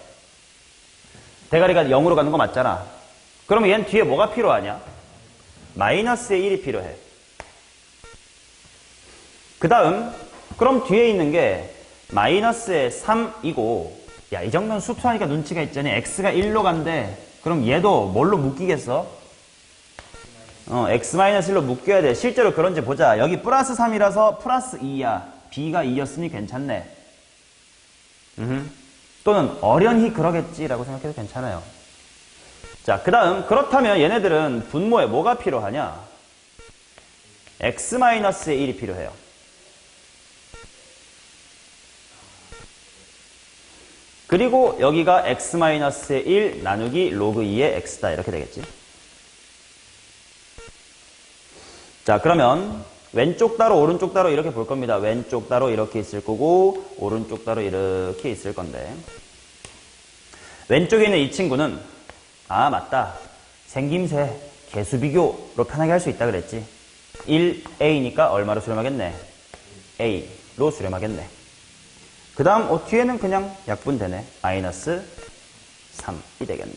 대가리가 0으로 가는 거 맞잖아. 그러면 얘는 뒤에 뭐가 필요하냐? 마이너스의 1이 필요해. 그 다음 그럼 뒤에 있는 게 마이너스의 3이고 야, 이 정도는 수투하니까 눈치가 있잖니. x가 1로 간대. 그럼 얘도 뭘로 묶이겠어? x-1로 묶여야 돼. 실제로 그런지 보자. 여기 플러스 3이라서 플러스 2야. b가 2였으니 괜찮네. 또는 어련히 그러겠지라고 생각해도 괜찮아요. 자, 그 다음 그렇다면 얘네들은 분모에 뭐가 필요하냐? x-의 1이 필요해요. 그리고 여기가 x-의 1 나누기 로그 2의 x다 이렇게 되겠지. 자, 그러면 왼쪽 따로 오른쪽 따로 이렇게 볼 겁니다. 왼쪽 따로 이렇게 있을 거고 오른쪽 따로 이렇게 있을 건데 왼쪽에 있는 이 친구는 아 맞다. 생김새 개수 비교로 편하게 할 수 있다 그랬지. 1a니까 얼마로 수렴하겠네? a로 수렴하겠네. 그 다음 뒤에는 그냥 약분되네. 마이너스 3이 되겠네.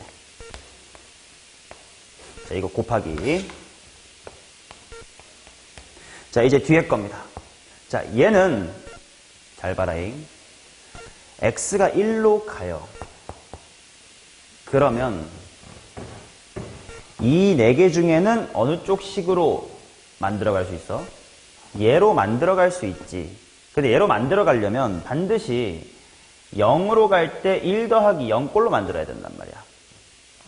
자, 이거 곱하기. 자, 이제 뒤에 겁니다. 자, 얘는 잘 봐라잉. x가 1로 가요. 그러면 이 4개 중에는 어느 쪽 식으로 만들어갈 수 있어? 얘로 만들어갈 수 있지. 근데 얘로 만들어가려면 반드시 0으로 갈 때 1 더하기 0꼴로 만들어야 된단 말이야.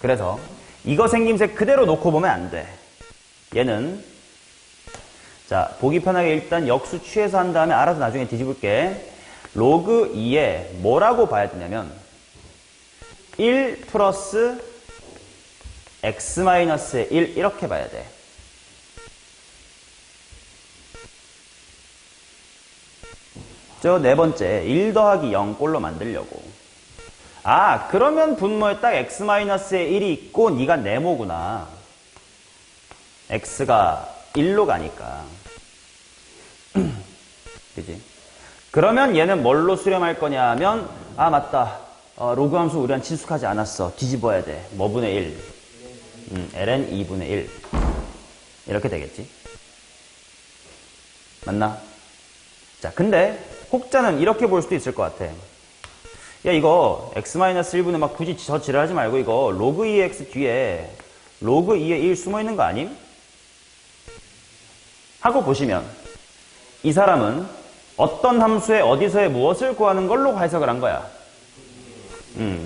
그래서 이거 생김새 그대로 놓고 보면 안 돼. 얘는 자, 보기 편하게 일단 역수 취해서 한 다음에 알아서 나중에 뒤집을게. 로그 2에 뭐라고 봐야 되냐면 1 플러스 x-의 1 이렇게 봐야 돼. 저 네 번째 1 더하기 0 꼴로 만들려고. 아, 그러면 분모에 딱 x-의 1이 있고 네가 네모구나. x가 1로 가니까. 그지? 그러면 얘는 뭘로 수렴할 거냐 하면, 아, 맞다. 로그 함수 우리랑 친숙하지 않았어. 뒤집어야 돼. 뭐분의 1? ln 2분의 1. 이렇게 되겠지. 맞나? 자, 근데 혹자는 이렇게 볼 수도 있을 것 같아. 야, 이거 x-1분의 막 굳이 저 지랄하지 말고 이거 로그 2x 뒤에 로그 2의 1 숨어 있는 거 아님? 하고 보시면 이 사람은 어떤 함수에 어디서의 무엇을 구하는 걸로 해석을 한 거야.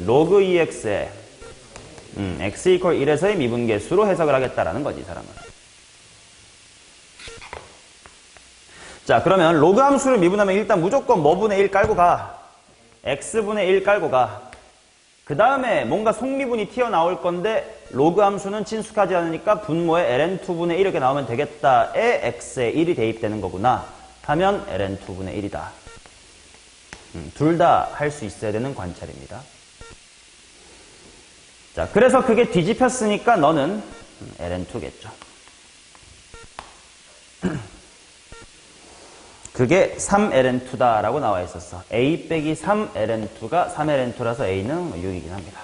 로그 2x에 x = 1에서의 미분계수로 해석을 하겠다라는 거지, 이 사람은. 자, 그러면 로그 함수를 미분하면 일단 무조건 뭐분의 1 깔고 가. x분의 1 깔고 가. 그 다음에 뭔가 속미분이 튀어나올 건데 로그 함수는 친숙하지 않으니까 분모에 ln2분의 1 이렇게 나오면 되겠다에 x에 1이 대입되는 거구나 하면 ln2분의 1이다. 둘 다 할 수 있어야 되는 관찰입니다. 자, 그래서 그게 뒤집혔으니까 너는 ln2겠죠. 그게 3ln2다라고 나와 있었어. a 빼기 3ln2가 3ln2라서 a는 6이긴 합니다.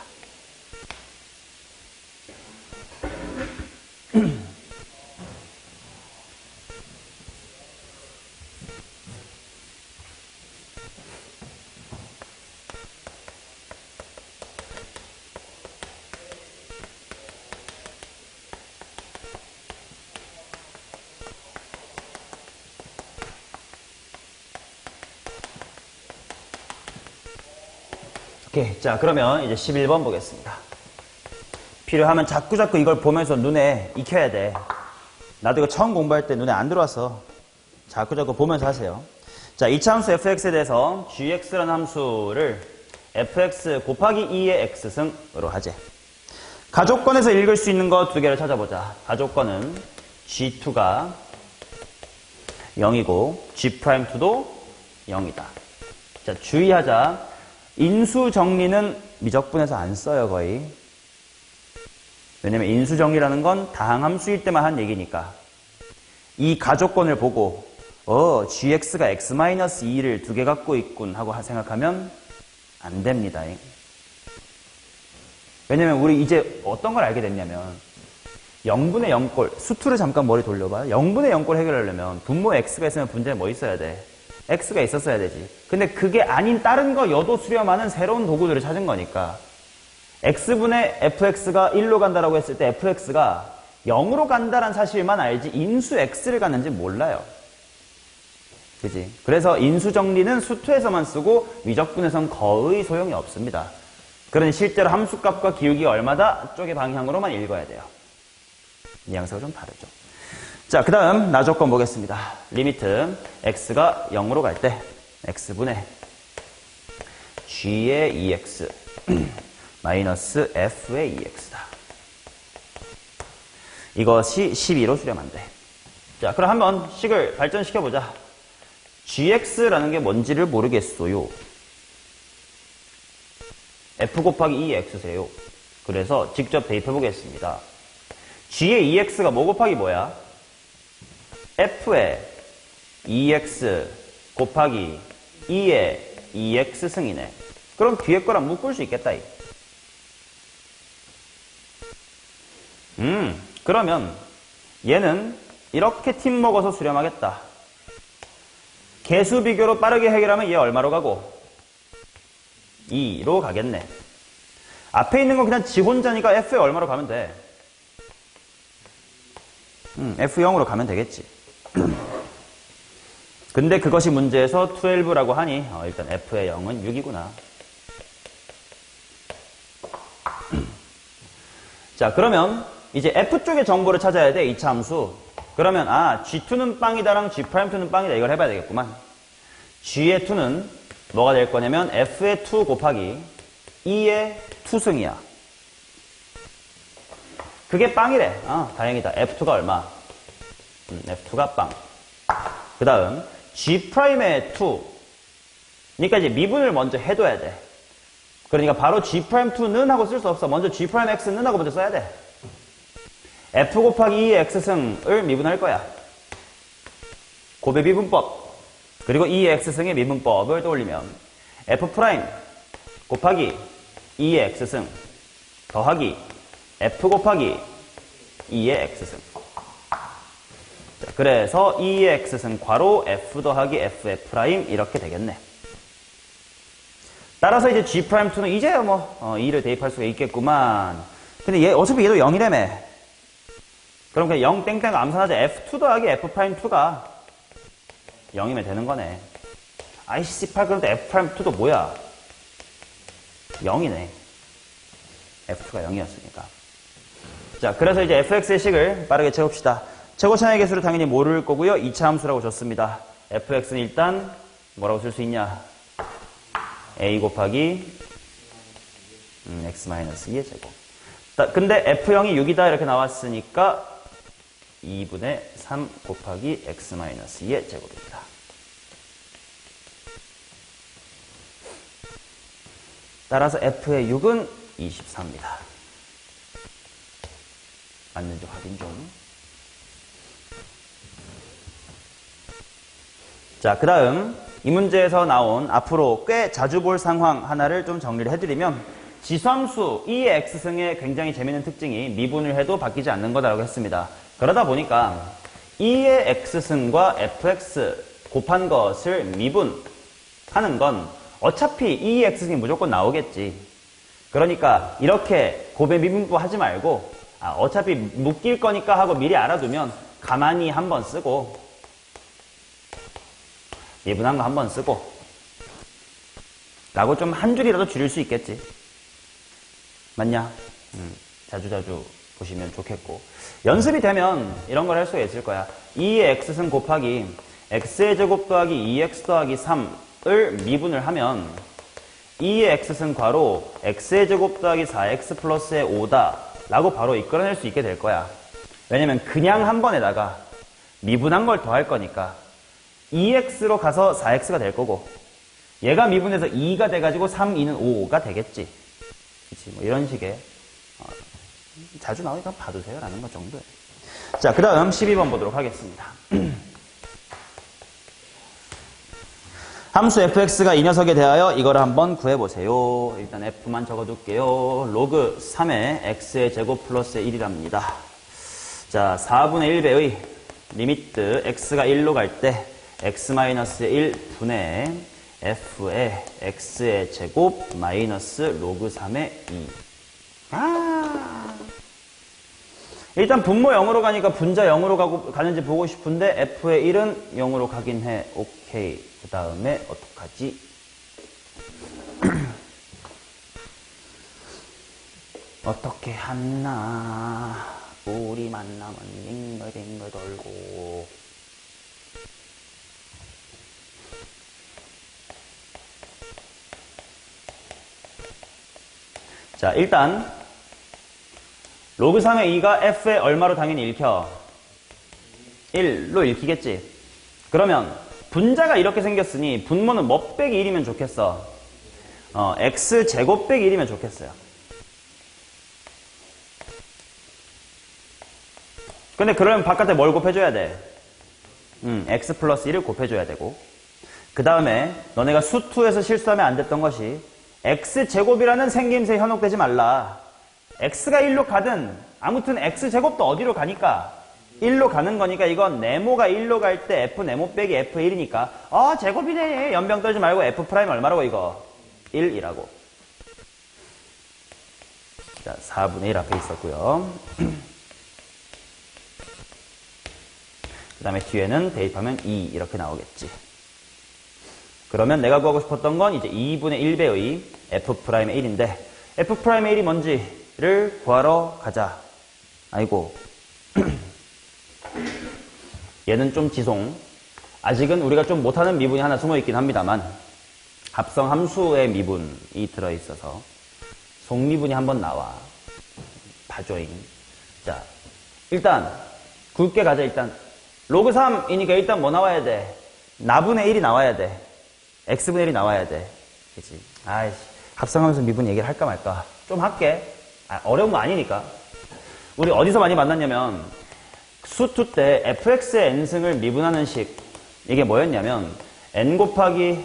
오케이. 자, 그러면 이제 11번 보겠습니다. 필요하면 자꾸자꾸 이걸 보면서 눈에 익혀야 돼. 나도 이거 처음 공부할 때 눈에 안 들어와서 자꾸자꾸 보면서 하세요. 자, 이차 함수 fx에 대해서 gx라는 함수를 fx 곱하기 2의 x승으로 하재. 가족권에서 읽을 수 있는 거 두 개를 찾아보자. 가족권은 g2가 0이고 g'2도 0이다. 자, 주의하자. 인수 정리는 미적분에서 안 써요, 거의. 왜냐면 인수 정리라는 건 다항함수일 때만 한 얘기니까. 이 가족권을 보고 gx가 x-2를 두 개 갖고 있군 하고 생각하면 안 됩니다. 왜냐면 우리 이제 어떤 걸 알게 됐냐면 0분의 0꼴, 수투를 잠깐 머리 돌려봐요. 0분의 0꼴 해결하려면 분모 x가 있으면 분자에 뭐 있어야 돼? x가 있었어야 되지. 근데 그게 아닌 다른 거 여도 수렴하는 새로운 도구들을 찾은 거니까 x분의 fx가 1로 간다라고 했을 때 fx가 0으로 간다는 사실만 알지 인수 x를 갔는지 몰라요. 그지? 그래서 인수 정리는 수투에서만 쓰고 미적분에선 거의 소용이 없습니다. 그러니 실제로 함수값과 기울기가 얼마다 쪽의 방향으로만 읽어야 돼요. 뉘앙스가 좀 다르죠. 자, 그 다음 나 조건 보겠습니다. 리미트 x가 0으로 갈 때 x분의 g의 2x 마이너스 f의 2x다. 이것이 12로 수렴 안 돼. 자, 그럼 한번 식을 발전시켜보자. gx라는 게 뭔지를 모르겠어요. f 곱하기 2x세요. 그래서 직접 대입해 보겠습니다. g의 2x가 뭐 곱하기 뭐야? f의 2x 곱하기 2의 2x 승이네. 그럼 뒤에 거랑 묶을 수 있겠다. 그러면 얘는 이렇게 팀 먹어서 수렴하겠다. 개수 비교로 빠르게 해결하면 얘 얼마로 가고? 2로 가겠네. 앞에 있는 건 그냥 지 혼자니까 f에 얼마로 가면 돼? f0으로 가면 되겠지. 근데 그것이 문제에서 12라고 하니 일단 f의 0은 6이구나. 자, 그러면 이제 f 쪽의 정보를 찾아야 돼. 2차 함수. 그러면 g2는 빵이다랑 g'2는 빵이다. 이걸 해봐야 되겠구만. g의 2는 뭐가 될 거냐면 f의 2 곱하기 2의 2승이야. 그게 빵이래. 다행이다. f2가 얼마? f2가 빵. 그 다음 g'의 2. 그러니까 이제 미분을 먼저 해둬야 돼. 그러니까 바로 g'2는 하고 쓸 수 없어. 먼저 g'x는 하고 먼저 써야 돼. f 곱하기 2의 x승을 미분할 거야. 곱의 미분법. 그리고 2의 x승의 미분법을 떠올리면 f' 곱하기 2의 x승 더하기 f 곱하기 2의 x승. 자, 그래서 2의 x승 괄호 f 더하기 f' 이렇게 되겠네. 따라서 이제 G'2는 이제 뭐 2를 대입할 수가 있겠구만. 근데 얘 어차피 얘도 0이라며. 그럼 그냥 0 땡땡 암산하자. F2 더하기 F'2가 0이면 되는 거네. 아이씨, 18 그럼 또 F'2도 뭐야? 0이네. F2가 0이었으니까. 자, 그래서 이제 fx의 식을 빠르게 채웁시다. 최고차의 개수를 당연히 모를 거고요. 2차 함수라고 줬습니다. fx는 일단 뭐라고 쓸 수 있냐? a 곱하기 x-2의 제곱. 근데 f0이 6이다 이렇게 나왔으니까 2분의 3 곱하기 x-2의 제곱입니다. 따라서 f의 6은 24입니다. 맞는지 확인 좀. 자, 그 다음 이 문제에서 나온 앞으로 꽤 자주 볼 상황 하나를 좀 정리를 해드리면 지수함수 2의 x승의 굉장히 재미있는 특징이 미분을 해도 바뀌지 않는 거다라고 했습니다. 그러다 보니까 2의 x승과 fx 곱한 것을 미분하는 건 어차피 2의 x승이 무조건 나오겠지. 그러니까 이렇게 곱의 미분법 하지 말고 어차피 묶일 거니까 하고 미리 알아두면 가만히 한번 쓰고 미분한 거 한번 쓰고 라고 좀 한 줄이라도 줄일 수 있겠지. 맞냐? 자주자주 보시면 좋겠고 연습이 되면 이런 걸 할 수가 있을 거야. 2의 x승 곱하기 x의 제곱 더하기 2x 더하기 3을 미분을 하면 2의 x승 괄호 x의 제곱 더하기 4x 플러스의 5다 라고 바로 이끌어낼 수 있게 될 거야. 왜냐면 그냥 한 번에다가 미분한 걸 더할 거니까 2x로 가서 4x가 될 거고 얘가 미분해서 2가 돼가지고 3, 2는 5가 되겠지. 그치? 뭐 이런 식의 자주 나오니까 봐두세요 라는 것 정도예요. 자, 그 다음 12번 보도록 하겠습니다. 함수 fx가 이 녀석에 대하여 이거를 한번 구해보세요. 일단 f만 적어둘게요. 로그 3의 x의 제곱 플러스의 1이랍니다. 자, 4분의 1배의 리미트 x가 1로 갈 때 x-1 분의 f의 x의 제곱 마이너스 로그 3의 2. 일단 분모 0으로 가니까 분자 0으로 가는지 보고 싶은데 f의 1은 0으로 가긴 해. 오케이. 그 다음에 어떡하지? 어떻게 하나 우리 만나면 링글링글 돌고 자, 일단 로그 3의 2가 f의 얼마로 당연히 읽혀? 1로 읽히겠지. 그러면 분자가 이렇게 생겼으니 분모는 뭐 빼기 1이면 좋겠어? x제곱 빼기 1이면 좋겠어요. 근데 그러면 바깥에 뭘 곱해줘야 돼? x 플러스 1을 곱해줘야 되고 그 다음에 너네가 수2에서 실수하면 안 됐던 것이 x제곱이라는 생김새에 현혹되지 말라. x가 1로 가든 아무튼 x제곱도 어디로 가니까 1로 가는 거니까 이건 네모가 1로 갈 때 f 네모 빼기 f1이니까 제곱이네. 연병 떨지 말고 f 프라임 얼마라고 이거? 1이라고. 자, 4분의 1 앞에 있었고요. 그 다음에 뒤에는 대입하면 2 이렇게 나오겠지. 그러면 내가 구하고 싶었던 건 이제 2분의 1배의 f'의 1인데 f'의 1이 뭔지를 구하러 가자. 아이고 얘는 좀 지송. 아직은 우리가 좀 못하는 미분이 하나 숨어있긴 합니다만 합성함수의 미분이 들어있어서 속미분이 한번 나와. 봐줘잉. 자, 일단 굵게 가자. 일단 로그 3이니까 일단 뭐 나와야 돼? 나분의 1이 나와야 돼. x분의 1이 나와야 돼. 그치? 아이씨, 합성함수 미분 얘기를 할까 말까. 좀 할게. 어려운 거 아니니까. 우리 어디서 많이 만났냐면 수2 때 fx의 n승을 미분하는 식 이게 뭐였냐면 n 곱하기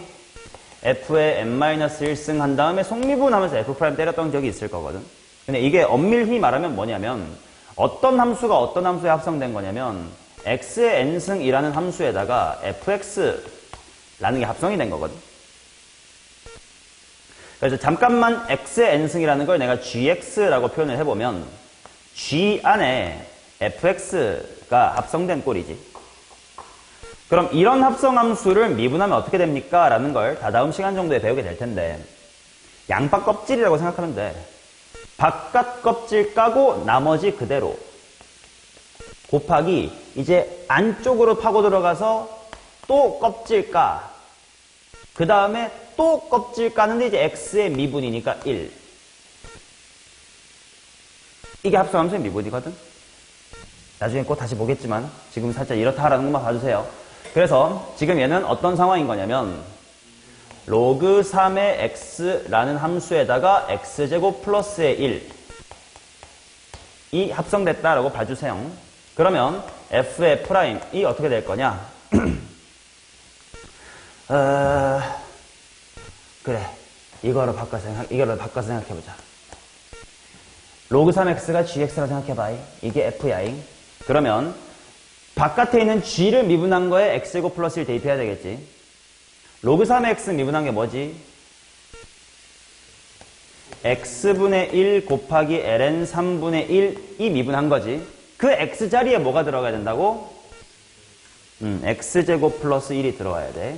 f의 n-1승 한 다음에 속미분하면서 f' 때렸던 적이 있을 거거든. 근데 이게 엄밀히 말하면 뭐냐면 어떤 함수가 어떤 함수에 합성된 거냐면 x의 n승이라는 함수에다가 fx라는 게 합성이 된 거거든. 그래서 잠깐만 x의 n승이라는 걸 내가 gx라고 표현을 해보면 g 안에 fx가 합성된 꼴이지. 그럼 이런 합성함수를 미분하면 어떻게 됩니까? 라는 걸 다다음 시간 정도에 배우게 될 텐데 양파 껍질이라고 생각하면 돼. 바깥 껍질 까고 나머지 그대로 곱하기 이제 안쪽으로 파고 들어가서 또 껍질 까. 그 다음에 또 껍질 까는데 이제 x의 미분이니까 1. 이게 합성함수의 미분이거든. 나중에 꼭 다시 보겠지만 지금 살짝 이렇다 하라는 것만 봐주세요. 그래서 지금 얘는 어떤 상황인 거냐면 로그 3의 x라는 함수에다가 x제곱 플러스의 1 이 합성됐다라고 봐주세요. 그러면 f의 프라임이 어떻게 될 거냐? 그래. 이거로 바꿔서 생각해보자. 로그 3x가 gx라고 생각해봐. 이게 f야잉. 그러면 바깥에 있는 g를 미분한 거에 x제곱 플러스 1 대입해야 되겠지. 로그 3의 x 미분한 게 뭐지? x분의 1 곱하기 ln 3분의 1이 미분한 거지. 그 x 자리에 뭐가 들어가야 된다고? x제곱 플러스 1이 들어가야 돼.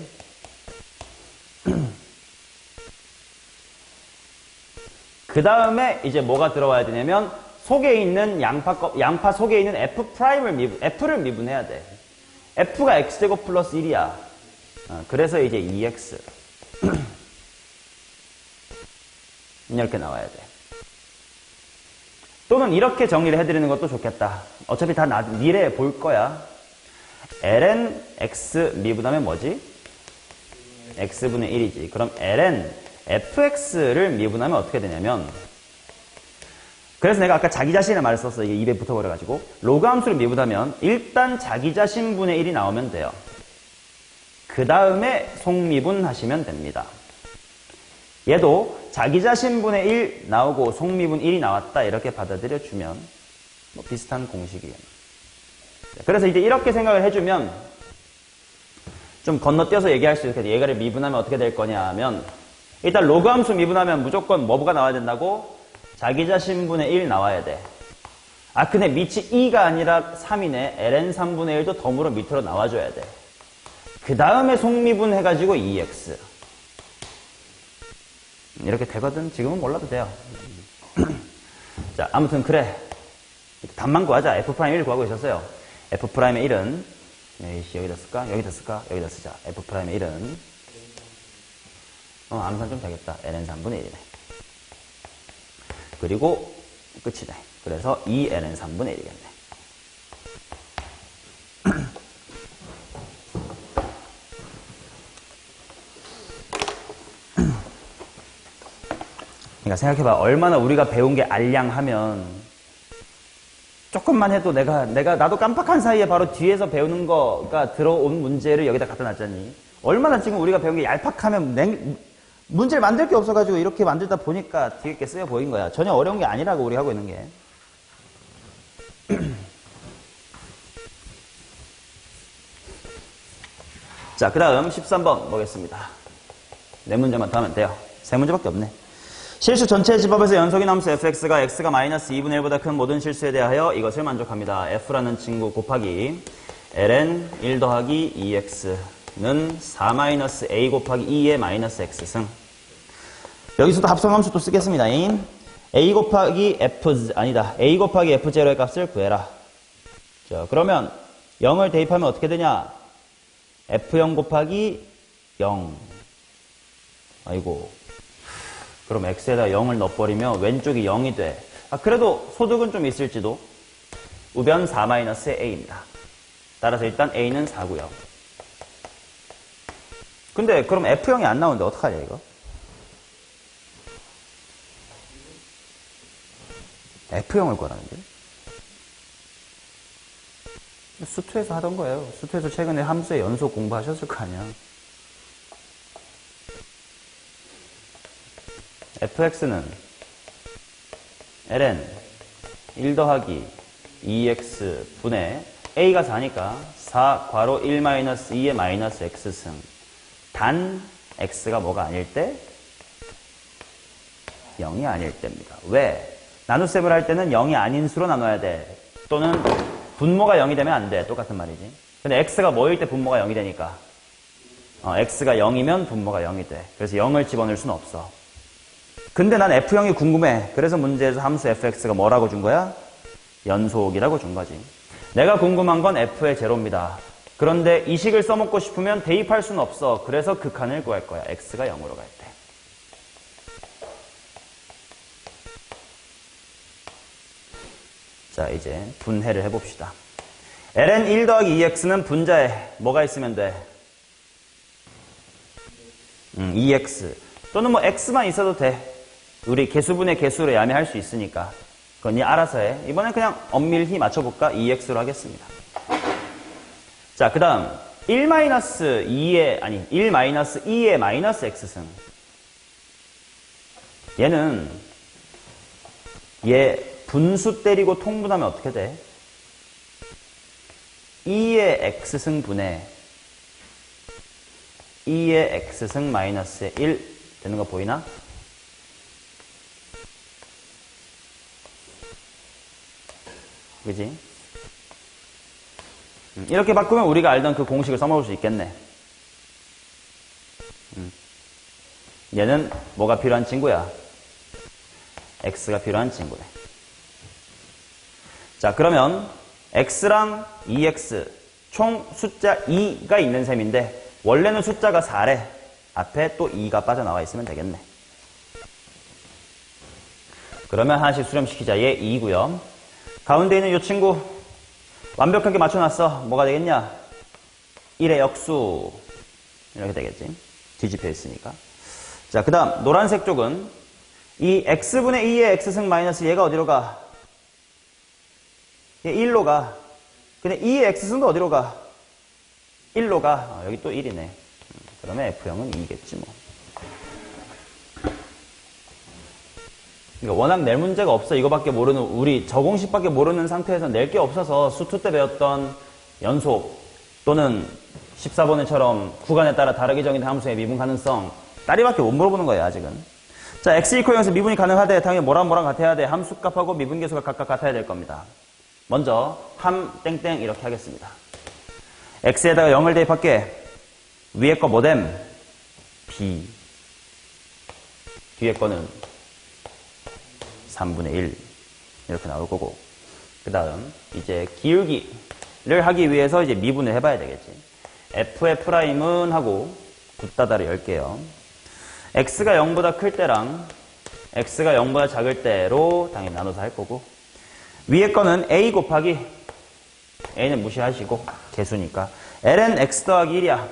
그 다음에 이제 뭐가 들어와야 되냐면 속에 있는 양파 속에 있는 f를 미분해야 돼. f가 x제곱 플러스 1이야. 그래서 이제 2x 이렇게 나와야 돼. 또는 이렇게 정리를 해드리는 것도 좋겠다. 어차피 다 미래에 볼 거야. ln x 미분하면 뭐지? x분의 1이지. 그럼 ln fx를 미분하면 어떻게 되냐면 그래서 내가 아까 자기 자신의 말을 썼어. 이게 입에 붙어버려가지고 로그 함수를 미분하면 일단 자기 자신분의 1이 나오면 돼요. 그 다음에 속미분 하시면 됩니다. 얘도 자기 자신분의 1 나오고 속미분 1이 나왔다 이렇게 받아들여주면 뭐 비슷한 공식이에요. 그래서 이제 이렇게 생각을 해주면 좀 건너뛰어서 얘기할 수 있게 돼. 얘가를 미분하면 어떻게 될 거냐 하면 일단 로그 함수 미분하면 무조건 뭐가 나와야 된다고? 자기 자신분의 1 나와야 돼. 아 근데 밑이 2가 아니라 3이네. ln 3분의 1도 덤으로 밑으로 나와줘야 돼. 그 다음에 속미분 해가지고 2x 이렇게 되거든. 지금은 몰라도 돼요. 자 아무튼 그래. 답만 구하자. f'1 구하고 있었어요. f'의 1은 여기다 쓸까? 여기다 쓸까? 여기다 쓰자. f'의 1은 암산 좀 되겠다. ln 3분의 1이네. 그리고 끝이네. 그래서 2ln 3분의 1이겠네. 그러니까 생각해봐. 얼마나 우리가 배운 게 알량하면 조금만 해도 나도 깜빡한 사이에 바로 뒤에서 배우는 거가 들어온 문제를 여기다 갖다 놨잖니. 얼마나 지금 우리가 배운 게 얄팍하면 문제를 만들 게 없어가지고 이렇게 만들다 보니까 뒤에 게 쓰여 보인 거야. 전혀 어려운 게 아니라고 우리 하고 있는 게. 자, 그 다음 13번 보겠습니다. 4문제만 더 하면 돼요. 3문제밖에 없네. 실수 전체의 집합에서 연속인 함수 fx가 x가 마이너스 2분의 1보다 큰 모든 실수에 대하여 이것을 만족합니다. f라는 친구 곱하기 ln 1 더하기 2x는 4-a 곱하기 2의 마이너스 x승. 여기서도 합성함수 또 쓰겠습니다. a 곱하기 a 곱하기 f0의 값을 구해라. 자, 그러면 0을 대입하면 어떻게 되냐? f0 곱하기 0. 아이고. 그럼 x에다 0을 넣어버리면 왼쪽이 0이 돼. 그래도 소득은 좀 있을지도. 우변 4-a입니다. 따라서 일단 a는 4고요. 근데 그럼 f0이 안 나오는데 어떡하냐 이거? f0을 구하라는데? 수투에서 하던 거예요. 수투에서 최근에 함수의 연속 공부하셨을 거 아니야. fx는 ln 1 더하기 2x 분의 a가 4니까 4 괄호 1 마이너스 2의 마이너스 x승 단 x가 뭐가 아닐 때? 0이 아닐 때입니다. 왜? 나눗셈을 할 때는 0이 아닌 수로 나눠야 돼. 또는 분모가 0이 되면 안 돼. 똑같은 말이지. 근데 x가 뭐일 때 분모가 0이 되니까 x가 0이면 분모가 0이 돼. 그래서 0을 집어넣을 수는 없어. 근데 난 F형이 궁금해. 그래서 문제에서 함수 fx가 뭐라고 준 거야? 연속이라고 준 거지. 내가 궁금한 건 F의 제로입니다. 그런데 이 식을 써먹고 싶으면 대입할 수는 없어. 그래서 극한을 구할 거야. x가 0으로 갈 때. 자, 이제 분해를 해봅시다. ln 1 더하기 2x는 분자에 뭐가 있으면 돼? 2x. 또는 뭐 x만 있어도 돼. 우리 개수분의 개수로 야매할 수 있으니까. 그건 니 알아서 해. 이번엔 그냥 엄밀히 맞춰볼까? 2x로 하겠습니다. 자, 그 다음 1-2의 마이너스 x승. 얘는 얘 분수 때리고 통분하면 어떻게 돼? 2의 x승 분의 2의 x승 마이너스 1 되는 거 보이나? 그지? 이렇게 바꾸면 우리가 알던 그 공식을 써먹을 수 있겠네. 얘는 뭐가 필요한 친구야? x가 필요한 친구네. 자, 그러면 x랑 2x 총 숫자 2가 있는 셈인데 원래는 숫자가 4래. 앞에 또 2가 빠져나와 있으면 되겠네. 그러면 하나씩 수렴시키자. 얘 2고요. 가운데 있는 이 친구 완벽하게 맞춰놨어. 뭐가 되겠냐? 1의 역수 이렇게 되겠지. 뒤집혀 있으니까. 자, 그 다음 노란색 쪽은 이 x분의 2의 x승 마이너스 얘가 어디로 가? 얘 1로 가. 근데 2의 x승도 어디로 가? 1로 가. 여기 또 1이네. 그러면 F형은 2겠지 뭐. 그러니까 워낙 낼 문제가 없어. 이거밖에 모르는, 우리 저 공식밖에 모르는 상태에서 낼 게 없어서 수투 때 배웠던 연속 또는 14번에처럼 구간에 따라 다르게 정의된 함수의 미분 가능성 따리밖에 못 물어보는 거예요, 아직은. 자, x 이퀄 0에서 미분이 가능하대. 당연히 뭐랑 같아야 돼. 함수값하고 미분계수가 각각 같아야 될 겁니다. 먼저 함 땡땡 이렇게 하겠습니다. x에다가 0을 대입할게. 위에 거 뭐됨? b. 뒤에 거는 3분의 1 이렇게 나올 거고, 그 다음 이제 기울기를 하기 위해서 이제 미분을 해봐야 되겠지. f의 프라임은 하고 붓다다를 열게요. x가 0보다 클 때랑 x가 0보다 작을 때로 당연히 나눠서 할 거고, 위에 거는 a 곱하기 a는 무시하시고 개수니까 ln x 더하기 1이야.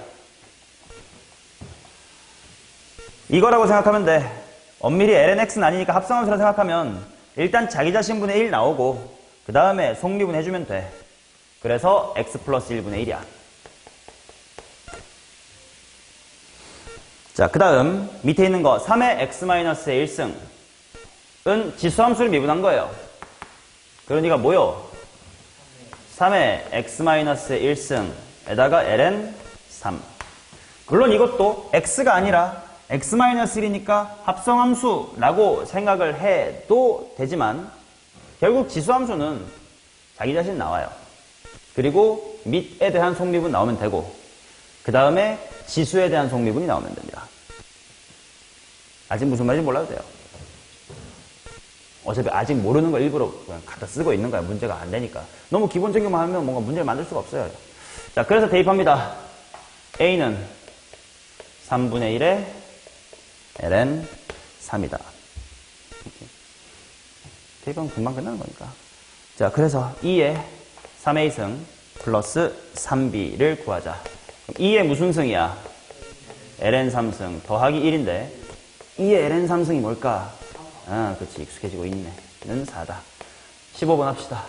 이거라고 생각하면 돼. 엄밀히 ln x는 아니니까 합성함수라 생각하면 일단 자기 자신분의 1 나오고 그 다음에 속미분 해주면 돼. 그래서 x 플러스 1분의 1이야. 자, 그 다음 밑에 있는 거 3의 x-의 1승은 지수함수를 미분한 거예요. 그러니까 뭐요? 3의 x-의 1승에다가 ln 3. 물론 이것도 x가 아니라 x-1이니까 합성함수라고 생각을 해도 되지만 결국 지수함수는 자기 자신 나와요. 그리고 밑에 대한 속미분 나오면 되고 그 다음에 지수에 대한 속미분이 나오면 됩니다. 아직 무슨 말인지 몰라도 돼요. 어차피 아직 모르는 걸 일부러 그냥 갖다 쓰고 있는 거야. 문제가 안 되니까. 너무 기본적인 것만 하면 뭔가 문제를 만들 수가 없어요. 자, 그래서 대입합니다. A는 3분의 1에 ln 3이다. 대입하면 금방 끝나는 거니까. 자, 그래서 2의 3a 승 플러스 3b를 구하자. 그럼 2의 무슨 승이야? ln 3승 더하기 1인데 2의 ln 3승이 뭘까? 아, 그렇지. 익숙해지고 있네. 는 4다. 15번 합시다.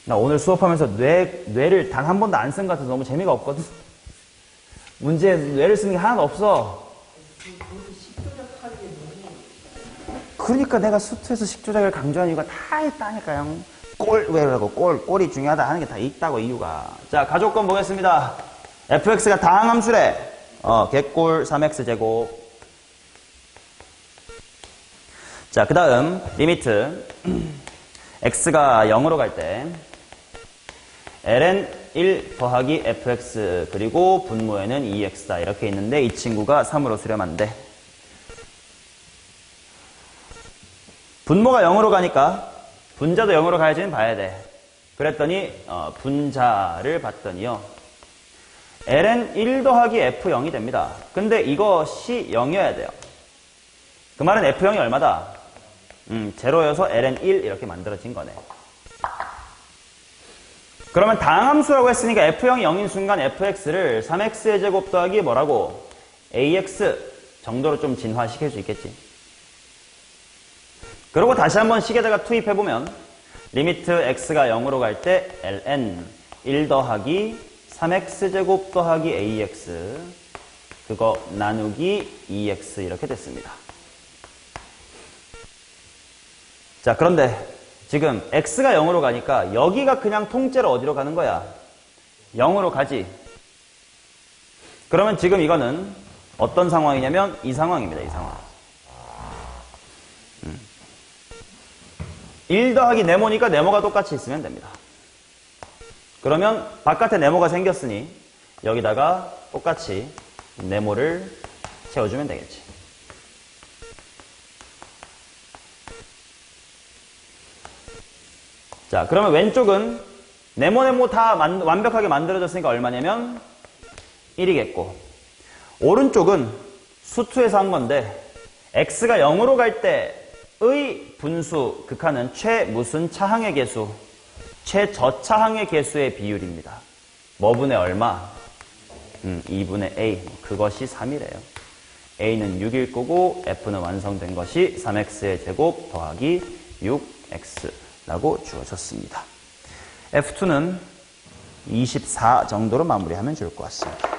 나 오늘 수업하면서 뇌를 단 한 번도 안 쓴 것 같아서 너무 재미가 없거든. 문제에 뇌를 쓰는 게 하나도 없어. 그러니까 내가 수트에서 식조작을 강조하는 이유가 다 있다니까요. 꼴이 중요하다 하는 게 다 있다고, 이유가. 자, 가족권 보겠습니다. fx가 다항함수래. 개꼴 3x제곱. 자, 그 다음 리미트 x가 0으로 갈 때 ln 1 더하기 fx 그리고 분모에는 2x다 이렇게 있는데 이 친구가 3으로 수렴한대. 분모가 0으로 가니까 분자도 0으로 가야지는 봐야 돼. 그랬더니 분자를 봤더니요, ln 1 더하기 f0이 됩니다. 근데 이것이 0이어야 돼요. 그 말은 f0이 얼마다? 제로여서 ln 1 이렇게 만들어진 거네. 그러면 다항함수라고 했으니까 f0이 0인 순간 fx를 3x의 제곱 더하기 뭐라고? ax 정도로 좀 진화시킬 수 있겠지. 그리고 다시 한번 식에다가 투입해보면 리미트 x가 0으로 갈 때 ln 1 더하기 3x제곱 더하기 ax 그거 나누기 2x 이렇게 됐습니다. 자, 그런데 지금 x가 0으로 가니까 여기가 그냥 통째로 어디로 가는 거야? 0으로 가지. 그러면 지금 이거는 어떤 상황이냐면 이 상황입니다. 이 상황. 1 더하기 네모니까 네모가 똑같이 있으면 됩니다. 그러면 바깥에 네모가 생겼으니 여기다가 똑같이 네모를 채워주면 되겠지. 자, 그러면 왼쪽은 네모 다 완벽하게 만들어졌으니까 얼마냐면 1이겠고, 오른쪽은 수투에서 한 건데 x가 0으로 갈 때의 분수 극한은 최무슨 차항의 개수, 최저차항의 개수의 비율입니다. 뭐 분의 얼마? 2분의 a. 그것이 3이래요. a는 6일 거고 f는 완성된 것이 3x의 제곱 더하기 6x 라고 주어졌습니다. F2는 24 정도로 마무리하면 좋을 것 같습니다.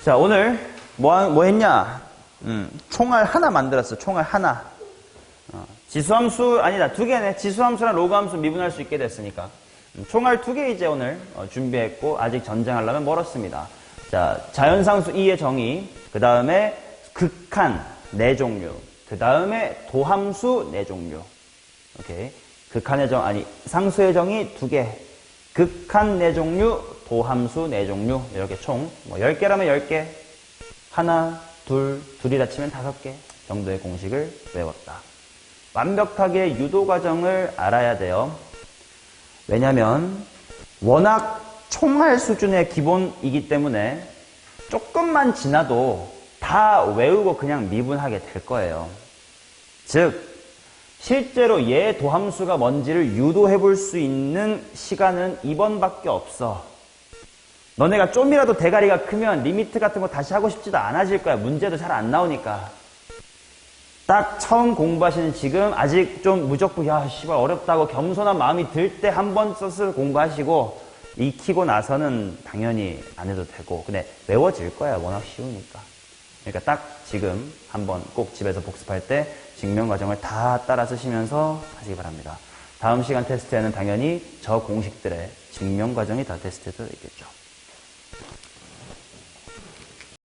자, 오늘 뭐 했냐? 총알 하나 만들었어. 총알 하나. 지수함수 아니다. 2개네. 지수함수랑 로그함수 미분할 수 있게 됐으니까. 총알 2개 이제 오늘 준비했고 아직 전쟁하려면 멀었습니다. 자, 자연상수 2의 정의, 그 다음에 극한 4종류, 그 다음에 도함수 4종류. 오케이. 극한의 상수의 정의 2개. 극한 4종류, 도함수 4종류. 이렇게 총, 10개라면 10개. 하나, 둘이다 치면 5개 정도의 공식을 외웠다. 완벽하게 유도 과정을 알아야 돼요. 왜냐면, 워낙 총알 수준의 기본이기 때문에 조금만 지나도 다 외우고 그냥 미분하게 될 거예요. 즉, 실제로 얘 도함수가 뭔지를 유도해 볼 수 있는 시간은 이번밖에 없어. 너네가 좀이라도 대가리가 크면 리미트 같은 거 다시 하고 싶지도 않아질 거야. 문제도 잘 안 나오니까. 딱 처음 공부하시는 지금 아직 좀 무조건 야 씨발 어렵다고 겸손한 마음이 들 때 한 번 써서 공부하시고 익히고 나서는 당연히 안 해도 되고 근데 외워질 거야. 워낙 쉬우니까. 그러니까 딱 지금 한번 꼭 집에서 복습할 때 증명 과정을 다 따라 쓰시면서 하시기 바랍니다. 다음 시간 테스트에는 당연히 저 공식들의 증명 과정이 다 테스트되어 있겠죠.